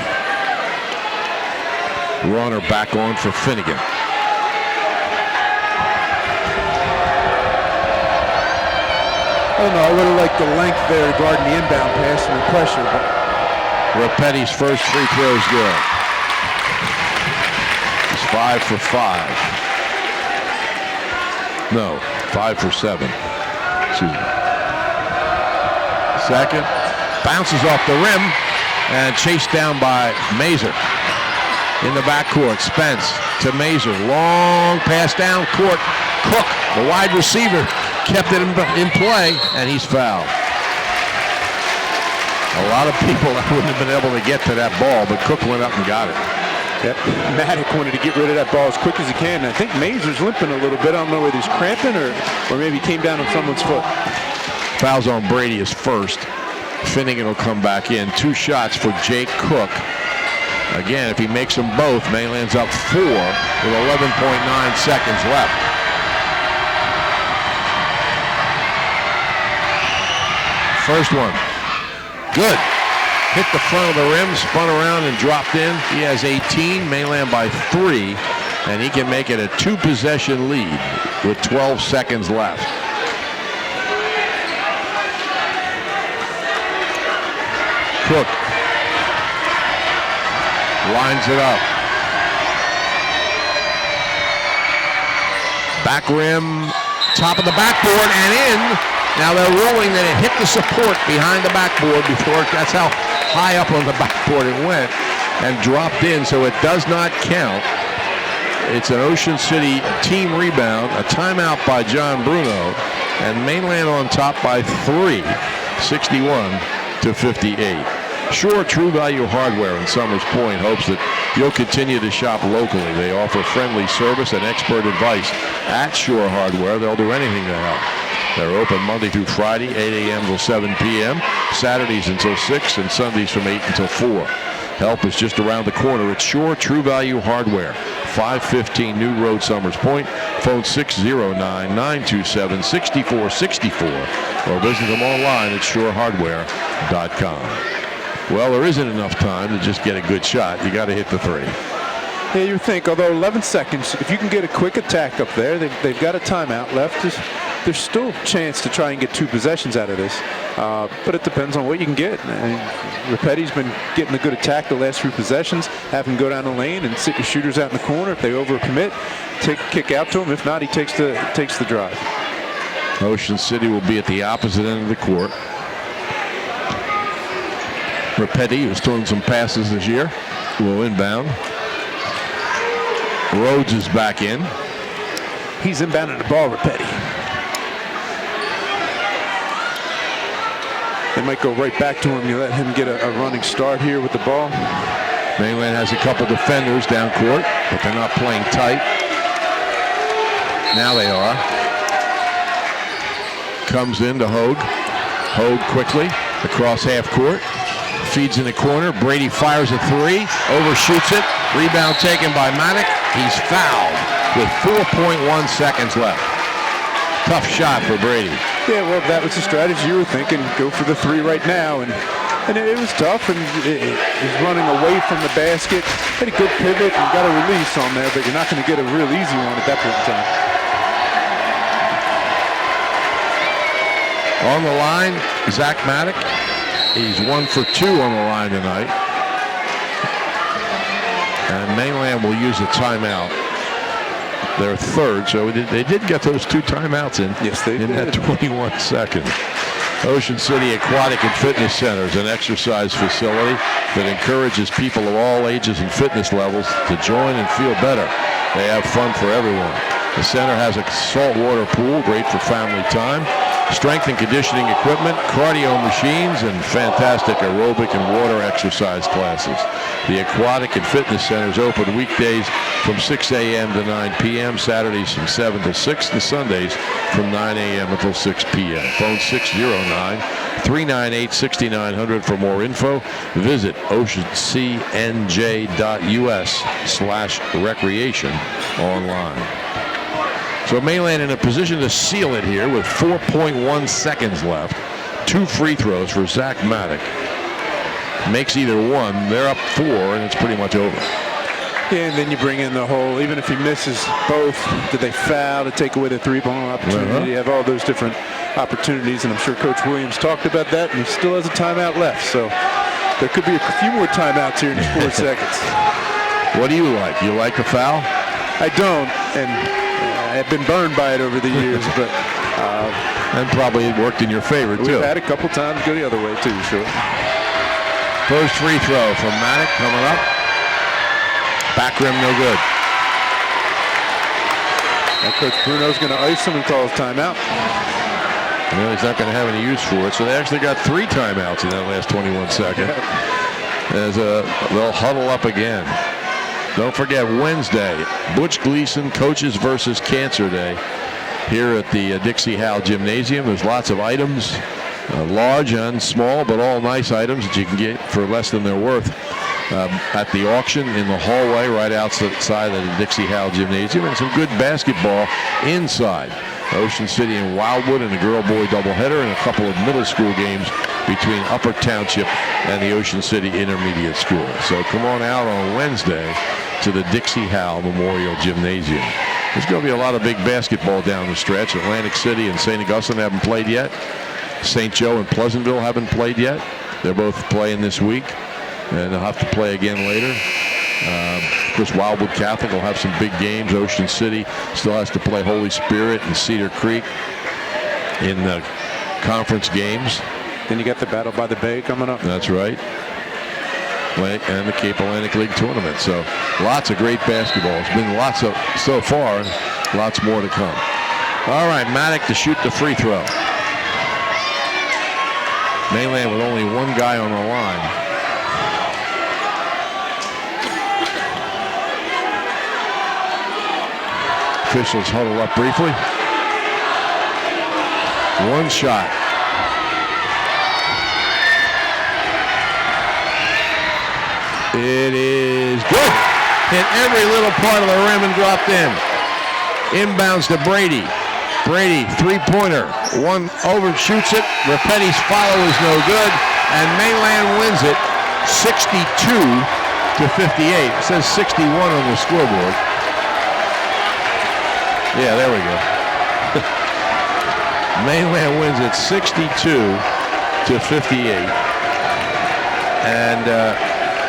Runner back on for Finnegan. I don't know, I would have liked the length there regarding the inbound pass and the pressure. But Rapetti's first free throw is good. It's 5 for 5. No, 5 for 7. Excuse me. Second, bounces off the rim and chased down by Mazer. In the backcourt, Spence to Mazer. Long pass down court. Cook, the wide receiver, kept it in play, and he's fouled. A lot of people wouldn't have been able to get to that ball, but Cook went up and got it. Yep. Maddock wanted to get rid of that ball as quick as he can. And I think Mazer's limping a little bit. I don't know whether he's cramping or maybe came down on someone's foot. Fouls on Brady is first. Finnegan will come back in. 2 shots for Jake Cook. Again, if he makes them both, Mainland's up 4 with 11.9 seconds left. First one. Good. Hit the front of the rim, spun around and dropped in. He has 18, Mainland by 3, and he can make it a 2-possession lead with 12 seconds left. Cook lines it up. Back rim, top of the backboard and in. Now they're ruling that it hit the support behind the backboard before. That's how high up on the backboard it went and dropped in, so it does not count. It's an Ocean City team rebound, a timeout by John Bruno, and Mainland on top by 3, 61-58. Sure, True Value Hardware in Summers Point hopes that you'll continue to shop locally. They offer friendly service and expert advice. At Shore Hardware, they'll do anything to help. They're open Monday through Friday, 8 a.m. till 7 p.m., Saturdays until 6, and Sundays from 8 until 4. Help is just around the corner at Shore True Value Hardware, 515 New Road, Summers Point. Phone 609-927-6464 or visit them online at shorehardware.com. Well, there isn't enough time to just get a good shot. You got to hit the 3. Yeah, you think, although 11 seconds, if you can get a quick attack up there, they've got a timeout left. There's still a chance to try and get 2 possessions out of this, but it depends on what you can get. Rapetti's been getting a good attack the last few possessions. Have him go down the lane and sit your shooters out in the corner. If they overcommit, take a kick out to him. If not, he takes the drive. Ocean City will be at the opposite end of the court. Rapetti, who's thrown some passes this year, will inbound. Rhodes is back in. He's inbounding the ball, Rapetti. They might go right back to him. You let him get a running start here with the ball. Mainland has a couple defenders down court, but they're not playing tight. Now they are. comes in to Hogue. Hogue quickly across half court. Feeds in the corner. Brady fires a three. Overshoots it. Rebound taken by Maddock. He's fouled with 4.1 seconds left. Tough shot for Brady. Yeah, well, that was the strategy you were thinking. Go for the three right now. And it was tough, and he's running away from the basket. Had a good pivot and got a release on there, but you're not going to get a real easy one at that point in time. On the line, Zach Maddock. He's 1 for 2 on the line tonight. And Mainland will use a timeout. Their third, so they did get those 2 timeouts in. Yes, they did. In that 21 seconds. Ocean City Aquatic and Fitness Center is an exercise facility that encourages people of all ages and fitness levels to join and feel better. They have fun for everyone. The center has a saltwater pool, great for family time, strength and conditioning equipment, cardio machines, and fantastic aerobic and water exercise classes. The Aquatic and Fitness Center is open weekdays from 6 a.m. to 9 p.m., Saturdays from 7 to 6, and Sundays from 9 a.m. until 6 p.m. Phone 609-398-6900 for more info. Visit oceancnj.us/recreation online. So Mainland in a position to seal it here with 4.1 seconds left. 2 free throws for Zach Maddock. Makes either one, they're up 4, and it's pretty much over. Yeah, and then you bring in the whole, even if he misses both, did they foul to take away the three-point opportunity? You have all those different opportunities, and I'm sure Coach Williams talked about that, and he still has a timeout left. So there could be a few more timeouts here in 4 seconds. What do you like? You like the foul? I don't, and I've been burned by it over the years, but and probably it worked in your favor too. We've had a couple times go the other way too, sure. First free throw from Maddock coming up. Back rim, no good. Now Coach Bruno's going to ice him and call his timeout. Well, he's not going to have any use for it, so they actually got 3 timeouts in that last 21 seconds. As they'll huddle up again. Don't forget, Wednesday, Butch Gleason Coaches versus Cancer Day here at the Dixie Howell Gymnasium. There's lots of items, large and small, but all nice items that you can get for less than they're worth at the auction in the hallway right outside of the Dixie Howell Gymnasium, and some good basketball inside. Ocean City and Wildwood and a girl-boy doubleheader, and a couple of middle school games between Upper Township and the Ocean City Intermediate School. So come on out on Wednesday to the Dixie Howell Memorial Gymnasium. There's going to be a lot of big basketball down the stretch. Atlantic City and St. Augustine haven't played yet. St. Joe and Pleasantville haven't played yet. They're both playing this week, and they'll have to play again later. Of course, Wildwood Catholic will have some big games. Ocean City still has to play Holy Spirit and Cedar Creek in the conference games. Then you got the Battle by the Bay coming up. That's right. And the Cape Atlantic League tournament. So lots of great basketball. It's been lots of so far, and lots more to come. All right, Maddock to shoot the free throw. Mainland with only 1 guy on the line. Officials huddle up briefly. 1 shot. It is good. Hit every little part of the rim and dropped in. Inbounds to Brady. Brady, 3-pointer. 1 overshoots it. Rapetti's follow is no good. And Mainland wins it 62-58. It says 61 on the scoreboard. Yeah, there we go. Mainland wins it 62-58. And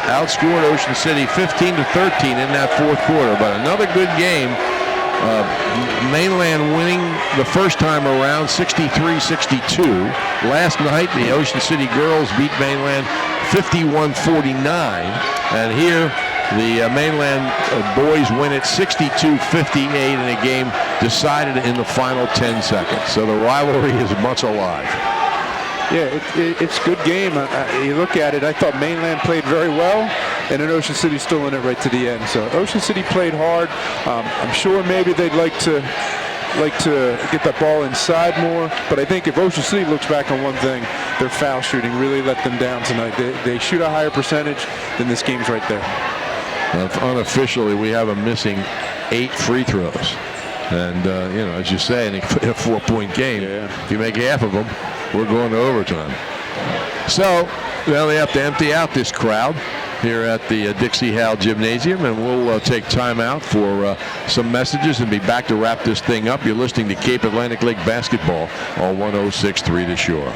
outscored Ocean City 15-13 in that 4th quarter. But another good game. Mainland winning the first time around 63-62. Last night, the Ocean City girls beat Mainland 51-49. And here, the Mainland boys win it 62-58 in a game decided in the final 10 seconds. So the rivalry is much alive. Yeah, it's a good game. You look at it, I thought Mainland played very well, and then Ocean City still in it right to the end. So Ocean City played hard. I'm sure maybe they'd like to like to get that ball inside more. But I think if Ocean City looks back on one thing, their foul shooting really let them down tonight. They shoot a higher percentage, then this game's right there. Unofficially, we have them missing 8 free throws. And, as you say, in a 4-point game, if you make half of them, we're going to overtime. So, now they have to empty out this crowd here at the Dixie Howell Gymnasium, and we'll take time out for some messages and be back to wrap this thing up. You're listening to Cape Atlantic League Basketball on 106.3 The Shore.